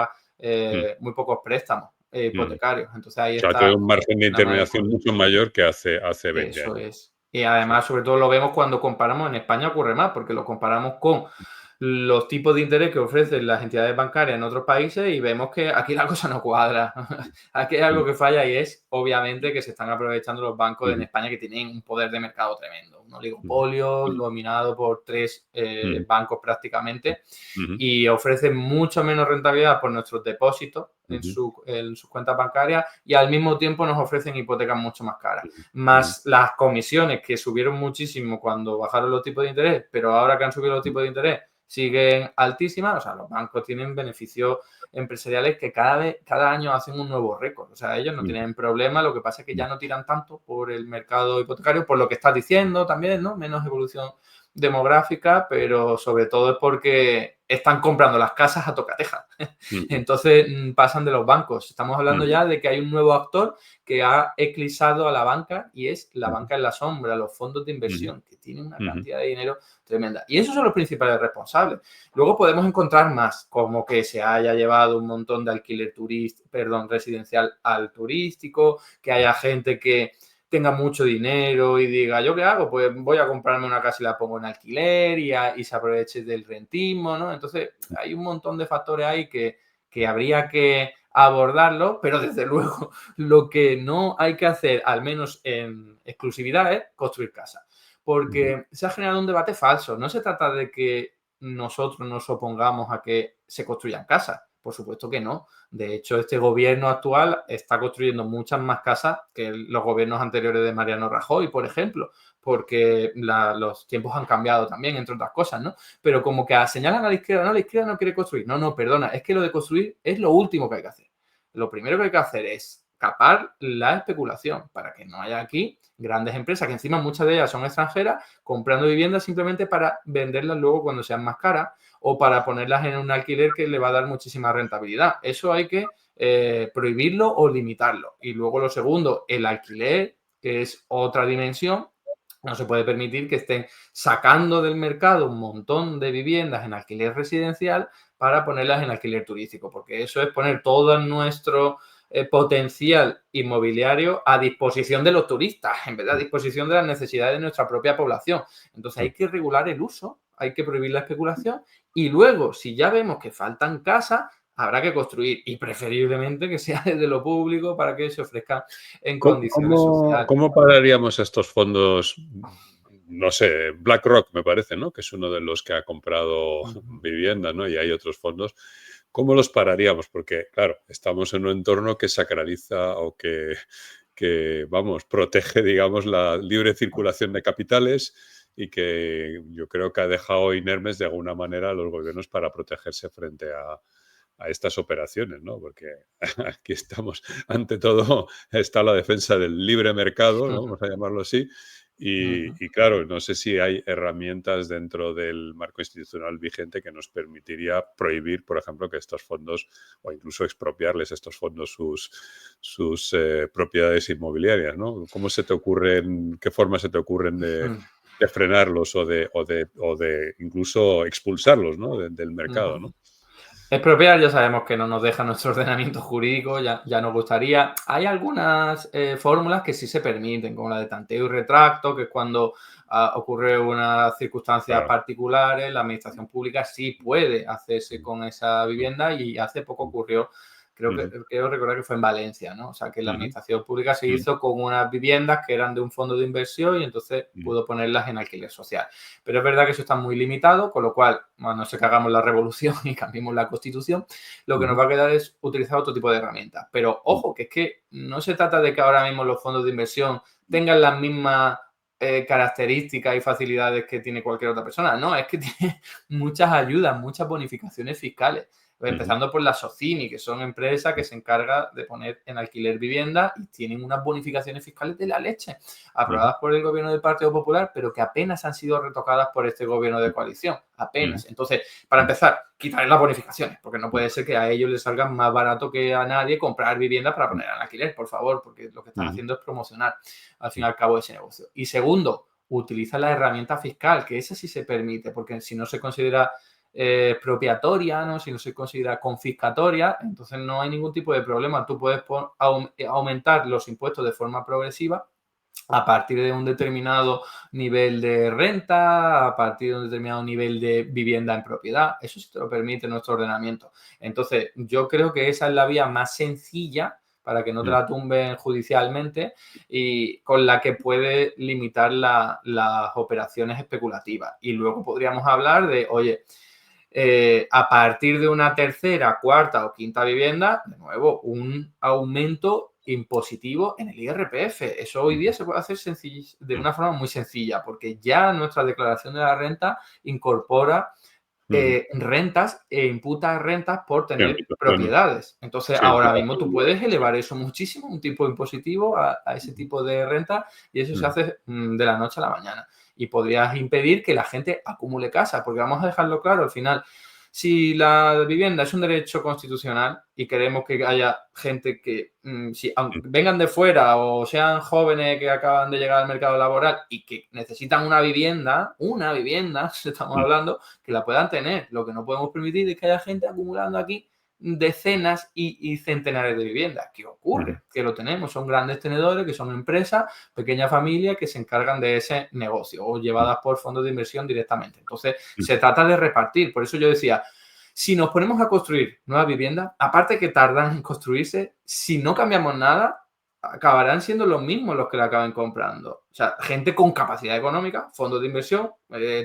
C: préstamos hipotecarios. Entonces ahí está.
A: Hay un margen de intermediación mucho mayor que hace 20 años.
C: Eso es. Y además, sobre todo lo vemos cuando comparamos, en España ocurre más, porque lo comparamos con los tipos de interés que ofrecen las entidades bancarias en otros países y vemos que aquí la cosa no cuadra. Aquí hay algo que falla y es, obviamente, que se están aprovechando los bancos en España que tienen un poder de mercado tremendo. Un oligopolio dominado por 3 bancos prácticamente y ofrecen mucho menos rentabilidad por nuestros depósitos en sus cuentas bancarias y al mismo tiempo nos ofrecen hipotecas mucho más caras. Más las comisiones que subieron muchísimo cuando bajaron los tipos de interés, pero ahora que han subido los tipos de interés siguen altísimas. O sea, los bancos tienen beneficios empresariales que cada año hacen un nuevo récord. O sea, ellos no tienen problema, lo que pasa es que ya no tiran tanto por el mercado hipotecario, por lo que estás diciendo también, ¿no? Menos evolución demográfica, pero sobre todo es porque están comprando las casas a tocateja. Entonces pasan de los bancos. Estamos hablando ya de que hay un nuevo actor que ha eclipsado a la banca y es la banca en la sombra, los fondos de inversión, que tienen una cantidad de dinero tremenda. Y esos son los principales responsables. Luego podemos encontrar más, como que se haya llevado un montón de alquiler residencial al turístico, que haya gente que tenga mucho dinero y diga, ¿yo qué hago? Pues voy a comprarme una casa y la pongo en alquiler y se aproveche del rentismo, ¿no? Entonces, hay un montón de factores ahí que habría que abordarlo, pero desde luego lo que no hay que hacer, al menos en exclusividad, es construir casa. Porque se ha generado un debate falso. No se trata de que nosotros nos opongamos a que se construyan casas. Por supuesto que no. De hecho, este gobierno actual está construyendo muchas más casas que los gobiernos anteriores de Mariano Rajoy, por ejemplo, porque los tiempos han cambiado también, entre otras cosas, ¿no? Pero como que señalan a la izquierda no quiere construir. No, perdona, es que lo de construir es lo último que hay que hacer. Lo primero que hay que hacer es capar la especulación para que no haya aquí grandes empresas, que encima muchas de ellas son extranjeras, comprando viviendas simplemente para venderlas luego cuando sean más caras o para ponerlas en un alquiler que le va a dar muchísima rentabilidad. Eso hay que prohibirlo o limitarlo. Y luego lo segundo, el alquiler, que es otra dimensión. No se puede permitir que estén sacando del mercado un montón de viviendas en alquiler residencial para ponerlas en alquiler turístico, porque eso es poner todo nuestro potencial inmobiliario a disposición de los turistas, en vez de a disposición de las necesidades de nuestra propia población. Entonces hay que regular el uso, hay que prohibir la especulación y luego, si ya vemos que faltan casas, habrá que construir y preferiblemente que sea desde lo público para que se ofrezca en condiciones sociales.
A: ¿Cómo pararíamos estos fondos? No sé, BlackRock me parece, ¿no? Que es uno de los que ha comprado vivienda, ¿no? Y hay otros fondos. ¿Cómo los pararíamos? Porque, claro, estamos en un entorno que sacraliza o que protege, digamos, la libre circulación de capitales y que yo creo que ha dejado inermes de alguna manera a los gobiernos para protegerse frente a estas operaciones, ¿no? Porque aquí estamos, ante todo, está la defensa del libre mercado, ¿no? Vamos a llamarlo así. Y claro, no sé si hay herramientas dentro del marco institucional vigente que nos permitiría prohibir, por ejemplo, que estos fondos o incluso expropiarles a estos fondos sus propiedades inmobiliarias, ¿no? ¿Cómo se te ocurren, qué formas se te ocurren de frenarlos o de incluso expulsarlos, ¿no? del mercado, ¿no?
C: Expropiar ya sabemos que no nos deja nuestro ordenamiento jurídico, ya nos gustaría. Hay algunas fórmulas que sí se permiten, como la de tanteo y retracto, que es cuando ocurre una circunstancia particular, la administración pública sí puede hacerse con esa vivienda y hace poco ocurrió, creo recordar que fue en Valencia, ¿no? O sea, que la administración pública se hizo con unas viviendas que eran de un fondo de inversión y entonces pudo ponerlas en alquiler social. Pero es verdad que eso está muy limitado, con lo cual, no sé que hagamos la revolución y cambiemos la Constitución, lo que nos va a quedar es utilizar otro tipo de herramientas. Pero ojo, que es que no se trata de que ahora mismo los fondos de inversión tengan las mismas características y facilidades que tiene cualquier otra persona. No, es que tiene muchas ayudas, muchas bonificaciones fiscales. Empezando por la Socini, que son empresas que se encargan de poner en alquiler vivienda y tienen unas bonificaciones fiscales de la leche, aprobadas por el gobierno del Partido Popular, pero que apenas han sido retocadas por este gobierno de coalición. Apenas. Entonces, para empezar, quitar las bonificaciones, porque no puede ser que a ellos les salga más barato que a nadie comprar viviendas para poner en alquiler, por favor, porque lo que están haciendo es promocionar al fin y al cabo ese negocio. Y segundo, utiliza la herramienta fiscal, que esa sí se permite, porque si no se considera expropiatoria, ¿no? Si no se considera confiscatoria, entonces no hay ningún tipo de problema. Tú puedes aumentar los impuestos de forma progresiva a partir de un determinado nivel de renta, a partir de un determinado nivel de vivienda en propiedad. Eso sí te lo permite nuestro ordenamiento. Entonces, yo creo que esa es la vía más sencilla para que no te la tumben judicialmente y con la que puede limitar las operaciones especulativas. Y luego podríamos hablar de, oye, a partir de una tercera, cuarta o quinta vivienda, de nuevo, un aumento impositivo en el IRPF. Eso hoy día se puede hacer de una forma muy sencilla, porque ya nuestra declaración de la renta incorpora rentas e imputa rentas por tener propiedades. Entonces, ahora mismo tú puedes elevar eso muchísimo, un tipo impositivo a ese tipo de renta, y eso se hace de la noche a la mañana. y podrías impedir que la gente acumule casa, porque vamos a dejarlo claro al final. Si la vivienda es un derecho constitucional y queremos que haya gente que, aunque vengan de fuera o sean jóvenes que acaban de llegar al mercado laboral y que necesitan una vivienda, estamos hablando, que la puedan tener. Lo que no podemos permitir es que haya gente acumulando aquí decenas y centenares de viviendas. ¿Qué ocurre? Que lo tenemos, son grandes tenedores, que son empresas, pequeñas familias que se encargan de ese negocio o llevadas por fondos de inversión directamente. Entonces, se trata de repartir. Por eso yo decía, si nos ponemos a construir nuevas viviendas, aparte que tardan en construirse, si no cambiamos nada, acabarán siendo los mismos los que la acaben comprando. O sea, gente con capacidad económica, fondos de inversión,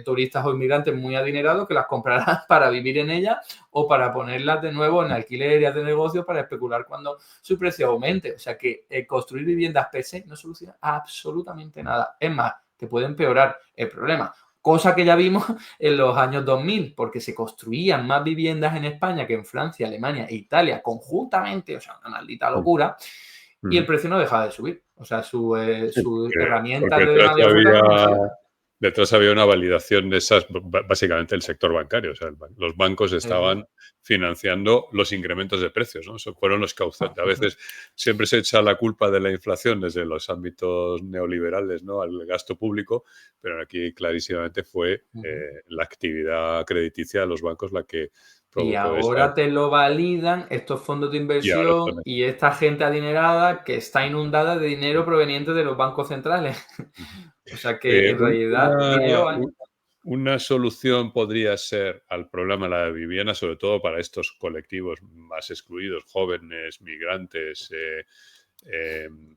C: turistas o inmigrantes muy adinerados que las comprarán para vivir en ellas o para ponerlas de nuevo en alquileres de negocios para especular cuando su precio aumente. O sea, que construir viviendas per se no soluciona absolutamente nada. Es más, te puede empeorar el problema. Cosa que ya vimos en los años 2000, porque se construían más viviendas en España que en Francia, Alemania e Italia conjuntamente. O sea, una maldita locura. Y el precio no deja de subir. O sea, su herramienta de demanda y oferta
A: detrás había una validación de esas, básicamente el sector bancario. O sea, los bancos estaban financiando los incrementos de precios, ¿no? Esos fueron los causantes. A veces siempre se echa la culpa de la inflación desde los ámbitos neoliberales, ¿no?, al gasto público, pero aquí clarísimamente fue la actividad crediticia de los bancos la que
C: y ahora te lo validan estos fondos de inversión y esta gente adinerada que está inundada de dinero proveniente de los bancos centrales. O sea que en realidad dinero hay.
A: Una solución podría ser al problema de la vivienda, sobre todo para estos colectivos más excluidos, jóvenes, migrantes,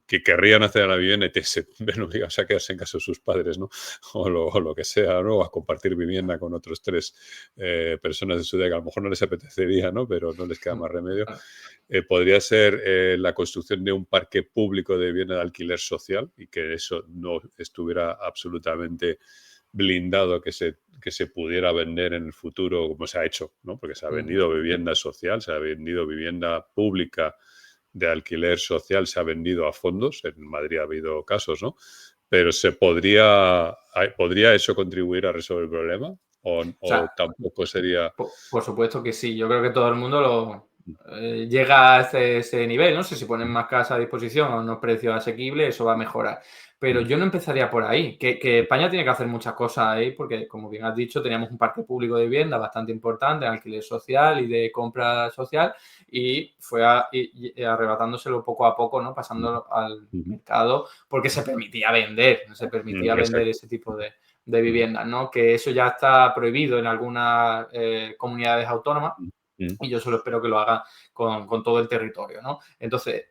A: que querrían hacer a la vivienda y se ven obligados a quedarse en casa de sus padres, ¿no? O lo que sea, ¿no? A compartir vivienda con otros 3 personas de su edad que a lo mejor no les apetecería, ¿no? Pero no les queda más remedio. Podría ser la construcción de un parque público de vivienda de alquiler social y que eso no estuviera absolutamente blindado, que se pudiera vender en el futuro como se ha hecho, ¿no? Porque se ha vendido vivienda social, se ha vendido vivienda pública de alquiler social, se ha vendido a fondos. En Madrid ha habido casos, ¿no? Pero ¿podría eso contribuir a resolver el problema? ¿O tampoco sería...?
C: Por supuesto que sí. Yo creo que todo el mundo llega a ese nivel, ¿no? Si se ponen más casas a disposición a unos precios asequibles, eso va a mejorar. Pero yo no empezaría por ahí. Que España tiene que hacer muchas cosas ahí porque, como bien has dicho, teníamos un parque público de vivienda bastante importante, de alquiler social y de compra social, y fue arrebatándoselo poco a poco, ¿no? Pasándolo al mercado porque se permitía vender ese tipo de viviendas, ¿no? Que eso ya está prohibido en algunas comunidades autónomas. Y yo solo espero que lo haga con todo el territorio, ¿no? Entonces,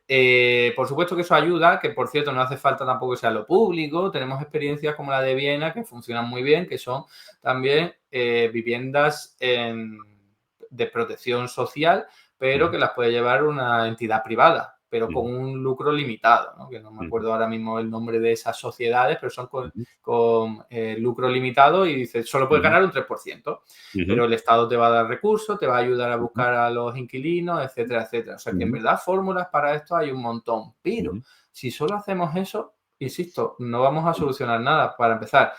C: por supuesto que eso ayuda, que por cierto no hace falta tampoco que sea lo público. Tenemos experiencias como la de Viena que funcionan muy bien, que son también viviendas de protección social, pero que las puede llevar una entidad privada, pero con un lucro limitado, ¿no? Que no me acuerdo ahora mismo el nombre de esas sociedades, pero son con lucro limitado y dice, solo puedes ganar un 3%, pero el Estado te va a dar recursos, te va a ayudar a buscar a los inquilinos, etcétera, etcétera. O sea que en verdad fórmulas para esto hay un montón, pero si solo hacemos eso, insisto, no vamos a solucionar nada. Para empezar,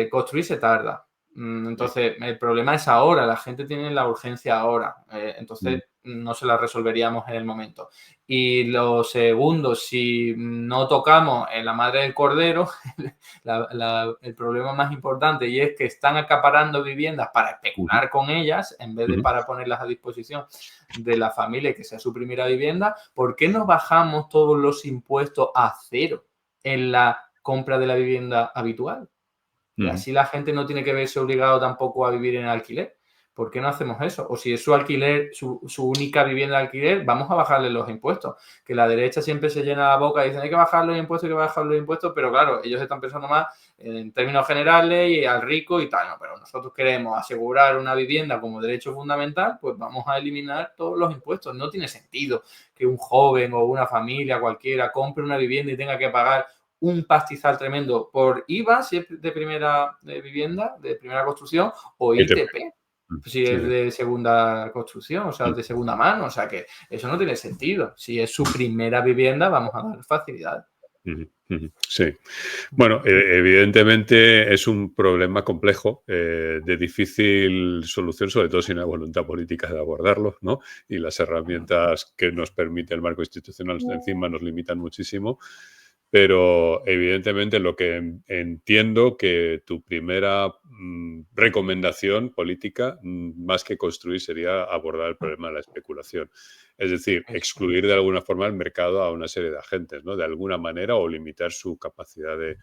C: construir se tarda. Entonces, el problema es ahora, la gente tiene la urgencia ahora, entonces no se la resolveríamos en el momento. Y lo segundo, si no tocamos en la madre del cordero, el problema más importante, y es que están acaparando viviendas para especular con ellas, en vez de para ponerlas a disposición de la familia que sea su primera vivienda. ¿Por qué no bajamos todos los impuestos a cero en la compra de la vivienda habitual? Y así la gente no tiene que verse obligado tampoco a vivir en alquiler. ¿Por qué no hacemos eso? O si es su alquiler, su única vivienda de alquiler, vamos a bajarle los impuestos. Que la derecha siempre se llena la boca y dicen hay que bajar los impuestos, pero claro, ellos están pensando más en términos generales y al rico y tal. No, pero nosotros queremos asegurar una vivienda como derecho fundamental, pues vamos a eliminar todos los impuestos. No tiene sentido que un joven o una familia cualquiera compre una vivienda y tenga que pagar un pastizal tremendo por IVA, si es de primera vivienda, de primera construcción, o ITP, si es de segunda construcción, o sea, de segunda mano. O sea, que eso no tiene sentido. Si es su primera vivienda, vamos a dar facilidad.
A: Sí. Bueno, evidentemente es un problema complejo, de difícil solución, sobre todo si no hay voluntad política de abordarlo, ¿no? Y las herramientas que nos permite el marco institucional encima nos limitan muchísimo. Pero evidentemente lo que entiendo que tu primera recomendación política, más que construir, sería abordar el problema de la especulación. Es decir, excluir de alguna forma el mercado a una serie de agentes, ¿no? De alguna manera, o limitar su capacidad de,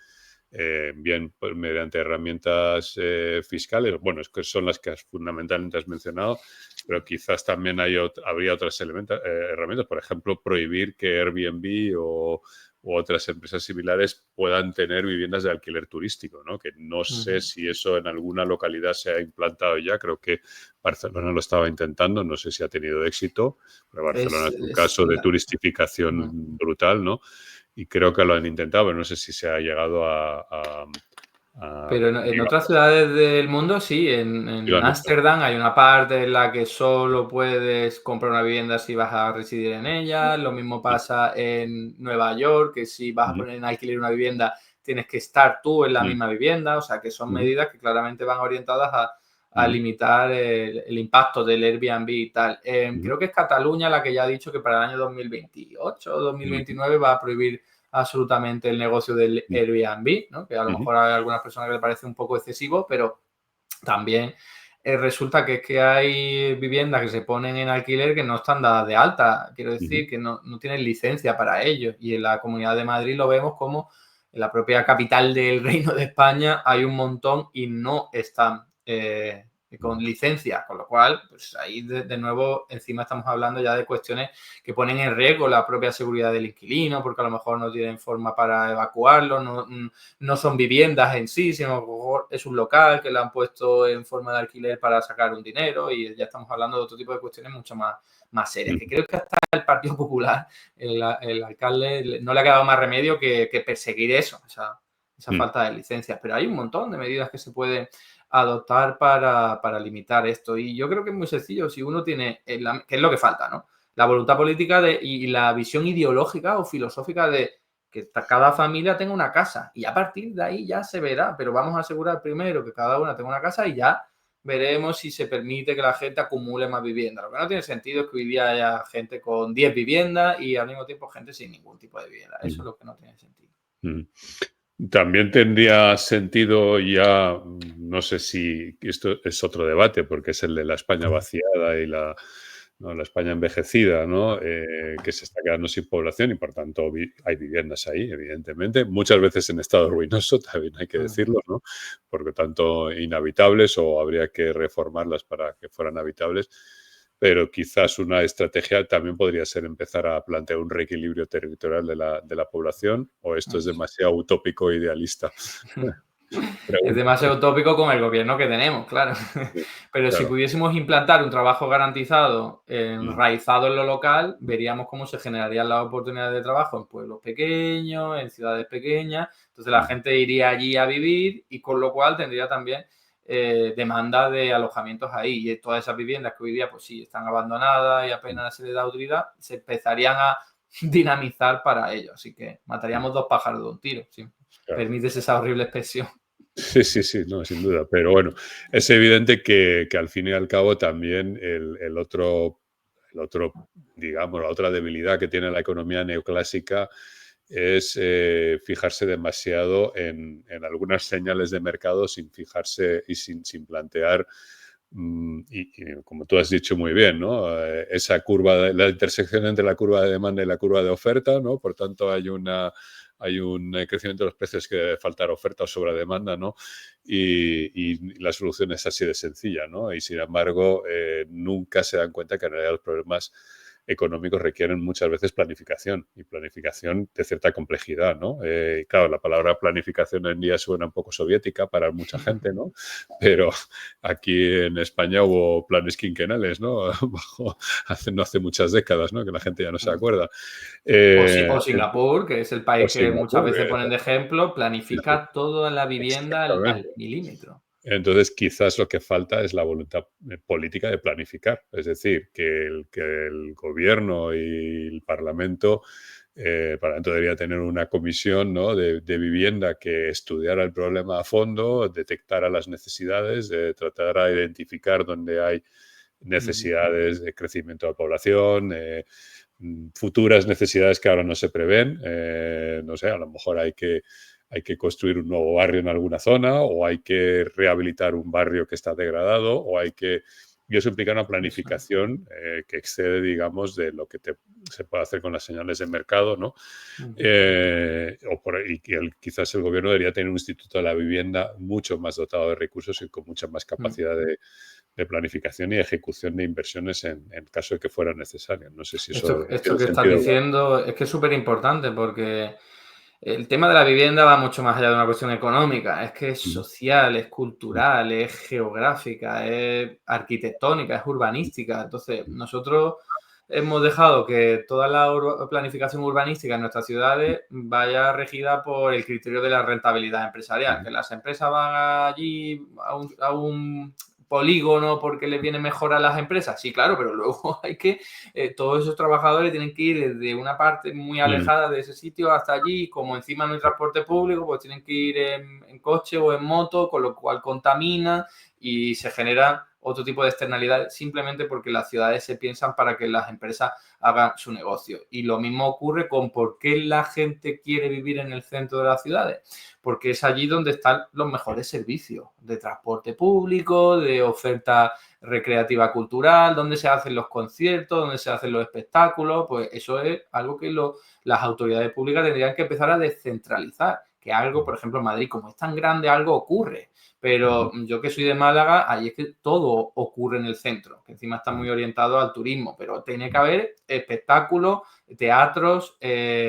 A: bien pues, mediante herramientas fiscales, bueno, es que son las que fundamentalmente has mencionado, pero quizás también habría otras herramientas, por ejemplo, prohibir que Airbnb u otras empresas similares puedan tener viviendas de alquiler turístico, ¿no? Que no sé si eso en alguna localidad se ha implantado ya, creo que Barcelona lo estaba intentando, no sé si ha tenido éxito, pero Barcelona es un caso de turistificación brutal, ¿no? Y creo que lo han intentado, pero no sé si se ha llegado
C: pero en otras ciudades del mundo sí, en Ámsterdam hay una parte en la que solo puedes comprar una vivienda si vas a residir en ella, lo mismo pasa en Nueva York, que si vas a poner en alquiler una vivienda tienes que estar tú en la misma vivienda, o sea que son medidas que claramente van orientadas a limitar el impacto del Airbnb y tal. Creo que es Cataluña la que ya ha dicho que para el año 2028 o 2029 va a prohibir absolutamente el negocio del Airbnb, ¿no? Que a lo mejor hay algunas personas que le parece un poco excesivo, pero también resulta que es que hay viviendas que se ponen en alquiler que no están dadas de alta, quiero decir, que no tienen licencia para ello. Y en la Comunidad de Madrid lo vemos como en la propia capital del Reino de España hay un montón y no están con licencia, con lo cual, pues ahí de nuevo encima estamos hablando ya de cuestiones que ponen en riesgo la propia seguridad del inquilino, porque a lo mejor no tienen forma para evacuarlo, no son viviendas en sí, sino a lo mejor es un local que lo han puesto en forma de alquiler para sacar un dinero y ya estamos hablando de otro tipo de cuestiones mucho más serias, que creo que hasta el Partido Popular, el alcalde, no le ha quedado más remedio que perseguir eso, esa falta de licencias, pero hay un montón de medidas que se pueden adoptar para limitar esto. Y yo creo que es muy sencillo. Si uno tiene, que es lo que falta, ¿no? La voluntad política y la visión ideológica o filosófica de que cada familia tenga una casa. Y a partir de ahí ya se verá. Pero vamos a asegurar primero que cada una tenga una casa y ya veremos si se permite que la gente acumule más vivienda. Lo que no tiene sentido es que hoy día haya gente con 10 viviendas y al mismo tiempo gente sin ningún tipo de vivienda. Eso es lo que no tiene sentido.
A: También tendría sentido ya, no sé si esto es otro debate, porque es el de la España vaciada y la España envejecida, ¿no? Que se está quedando sin población y por tanto hay viviendas ahí, evidentemente, muchas veces en estado ruinoso, también hay que decirlo, ¿no? Porque tanto inhabitables o habría que reformarlas para que fueran habitables. Pero quizás una estrategia también podría ser empezar a plantear un reequilibrio territorial de la población, o esto es demasiado utópico e idealista.
C: Es demasiado utópico con el gobierno que tenemos, claro. Pero si pudiésemos implantar un trabajo garantizado, enraizado en lo local, veríamos cómo se generarían las oportunidades de trabajo en pueblos pequeños, en ciudades pequeñas. Entonces la gente iría allí a vivir y con lo cual tendría también demanda de alojamientos ahí. Y todas esas viviendas que hoy día, pues sí, están abandonadas y apenas se les da utilidad, se empezarían a dinamizar para ello. Así que mataríamos dos pájaros de un tiro, si permites esa horrible expresión.
A: Sí, no, sin duda. Pero bueno, es evidente que al fin y al cabo también el otro, digamos, la otra debilidad que tiene la economía neoclásica es fijarse demasiado en algunas señales de mercado sin fijarse y sin plantear, y como tú has dicho muy bien, ¿no? Esa curva, la intersección entre la curva de demanda y la curva de oferta, ¿no? Por tanto, hay un crecimiento de los precios que debe faltar oferta sobre demanda, ¿no? Y la solución es así de sencilla, ¿no? Y sin embargo, nunca se dan cuenta que en realidad los problemas económicos requieren muchas veces planificación y planificación de cierta complejidad, ¿no? Claro, la palabra planificación hoy en día suena un poco soviética para mucha gente, ¿no? Pero aquí en España hubo planes quinquenales, ¿no? No hace muchas décadas, ¿no? Que la gente ya no se acuerda.
C: O Singapur, que es el país que muchas veces ponen de ejemplo, planifica toda la vivienda al milímetro.
A: Entonces, quizás lo que falta es la voluntad política de planificar. Es decir, que el gobierno y el Parlamento El Parlamento debería tener una comisión, ¿no?, de vivienda que estudiara el problema a fondo, detectara las necesidades, tratara de identificar dónde hay necesidades de crecimiento de la población, futuras necesidades que ahora no se prevén. No sé, a lo mejor hay que construir un nuevo barrio en alguna zona, o hay que rehabilitar un barrio que está degradado, o hay que... Y eso implica una planificación que excede, digamos, de lo que se puede hacer con las señales de mercado, ¿no? Quizás el gobierno debería tener un instituto de la vivienda mucho más dotado de recursos y con mucha más capacidad de planificación y ejecución de inversiones en caso de que fuera necesario. No sé si eso
C: Esto
A: tiene
C: que estás
A: sentido.
C: diciendo es que es súper importante, porque el tema de la vivienda va mucho más allá de una cuestión económica. Es que es social, es cultural, es geográfica, es arquitectónica, es urbanística. Entonces, nosotros hemos dejado que toda la planificación urbanística en nuestras ciudades vaya regida por el criterio de la rentabilidad empresarial. Que las empresas van allí a un polígono porque les viene mejor a las empresas. Sí, claro, pero luego hay que... todos esos trabajadores tienen que ir desde una parte muy alejada de ese sitio hasta allí. Como encima no hay transporte público, pues tienen que ir en coche o en moto, con lo cual contamina y se genera otro tipo de externalidades, simplemente porque las ciudades se piensan para que las empresas hagan su negocio. Y lo mismo ocurre con por qué la gente quiere vivir en el centro de las ciudades, porque es allí donde están los mejores servicios de transporte público, de oferta recreativa cultural, donde se hacen los conciertos, donde se hacen los espectáculos. Pues eso es algo que las autoridades públicas tendrían que empezar a descentralizar, que algo, por ejemplo, en Madrid, como es tan grande, algo ocurre. Pero yo, que soy de Málaga, ahí es que todo ocurre en el centro, que encima está muy orientado al turismo, pero tiene que haber espectáculos, teatros,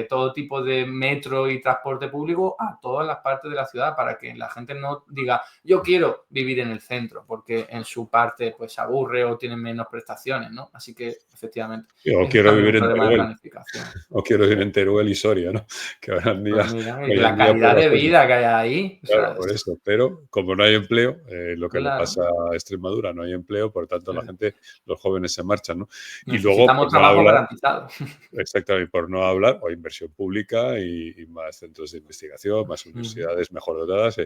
C: todo tipo de metro y transporte público a todas las partes de la ciudad, para que la gente no diga yo quiero vivir en el centro, porque en su parte pues se aburre o tiene menos prestaciones, ¿no? Así que, efectivamente,
A: O
C: eso es
A: quiero
C: también un
A: vivir en
C: problema de
A: Teruel.
C: planificación.
A: O quiero vivir en Teruel y Soria, ¿no? Que
C: Pues mira, y
A: hoy
C: la
A: en día
C: calidad
A: puede
C: de
A: hacerse.
C: vida que hay ahí, o
A: Claro,
C: sea,
A: por eso. Pero como no hay empleo, lo que le
C: claro,
A: pasa a Extremadura, no hay empleo, por tanto la gente, los jóvenes se marchan, ¿no? Y luego,
C: necesitamos
A: por no
C: trabajo
A: hablar,
C: garantizado.
A: exactamente, por no hablar, o inversión pública y más centros de investigación, más universidades mejor dotadas,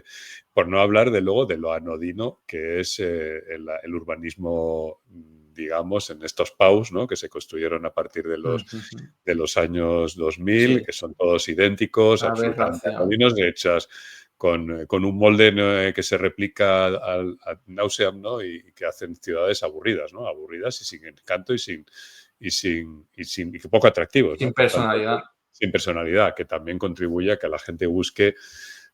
A: por no hablar de luego de lo anodino que es el urbanismo, digamos, en estos PAUs, ¿no?, que se construyeron a partir de los años 2000,
C: Sí,
A: que son todos idénticos, absolutamente
C: aberración.
A: anodinos, hechas con un molde, ¿no?, que se replica ad nauseam, ¿no?, y que hacen ciudades aburridas, ¿no?, aburridas y sin encanto y poco atractivos, ¿no?
C: Sin
A: Por tanto,
C: personalidad.
A: sin personalidad, que también contribuye a que la gente busque,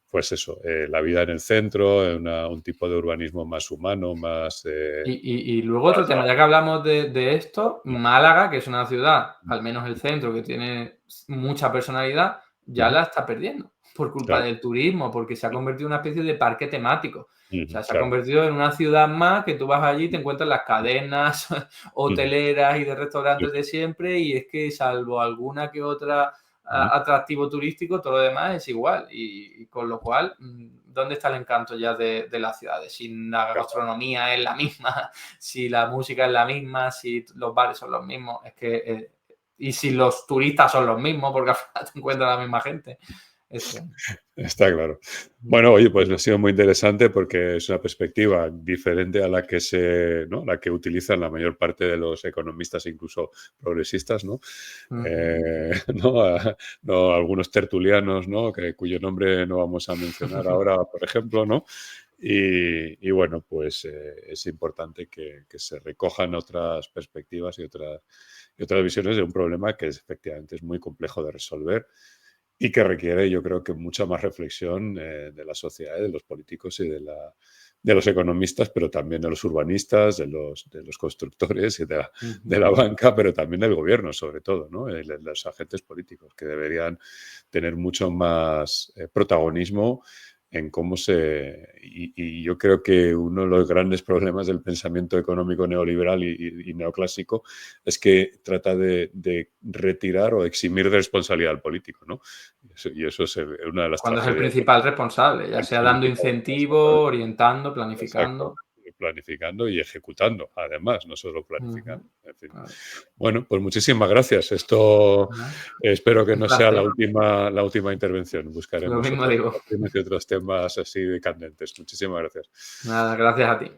A: pues eso, la vida en el centro, un tipo de urbanismo más humano, más...
C: Y luego otro tema, ya que hablamos de esto, Málaga, que es una ciudad, al menos el centro, que tiene mucha personalidad, ya la está perdiendo por culpa
A: Claro,
C: del turismo, porque se ha convertido en una especie de parque temático. O sea, se ha
A: claro.
C: convertido en una ciudad más que tú vas allí y te encuentras las cadenas hoteleras y de
A: Sí,
C: restaurantes de siempre, y es que salvo alguna que otra
A: sí.
C: atractivo turístico, todo lo demás es igual. Y con lo cual, ¿dónde está el encanto ya de las ciudades? Si la gastronomía es la misma, si la música es la misma, si los bares son los mismos, es que... y si los turistas son los mismos, porque al final te encuentras la misma gente. Extraño.
A: Está claro. Bueno, oye, pues ha sido muy interesante porque es una perspectiva diferente a la que ¿no?, la que utilizan la mayor parte de los economistas, incluso progresistas, ¿no? ¿No? No, algunos tertulianos, ¿no?, cuyo nombre no vamos a mencionar ahora, por ejemplo, ¿no? Y bueno, pues es importante que se recojan otras perspectivas y otras visiones de un problema que efectivamente es muy complejo de resolver y que requiere, yo creo, que mucha más reflexión de la sociedad, de los políticos y de los economistas, pero también de los urbanistas, de los constructores y de la banca, pero también del gobierno, sobre todo, ¿no? De los agentes políticos, que deberían tener mucho más protagonismo en cómo y yo creo que uno de los grandes problemas del pensamiento económico neoliberal y neoclásico es que trata de retirar o eximir de responsabilidad al político, ¿no? Y eso es una de las
C: Cuando es el
A: tragedias.
C: principal responsable, ya
A: El
C: sea dando
A: principal responsable.
C: incentivos, orientando,
A: Exacto.
C: planificando.
A: planificando y ejecutando, además, no solo planificando. En fin. Bueno, pues muchísimas gracias. Esto espero que no sea la última intervención. Buscaremos
C: Lo mismo digo.
A: otros temas así de candentes. Muchísimas gracias.
C: Nada, gracias a ti.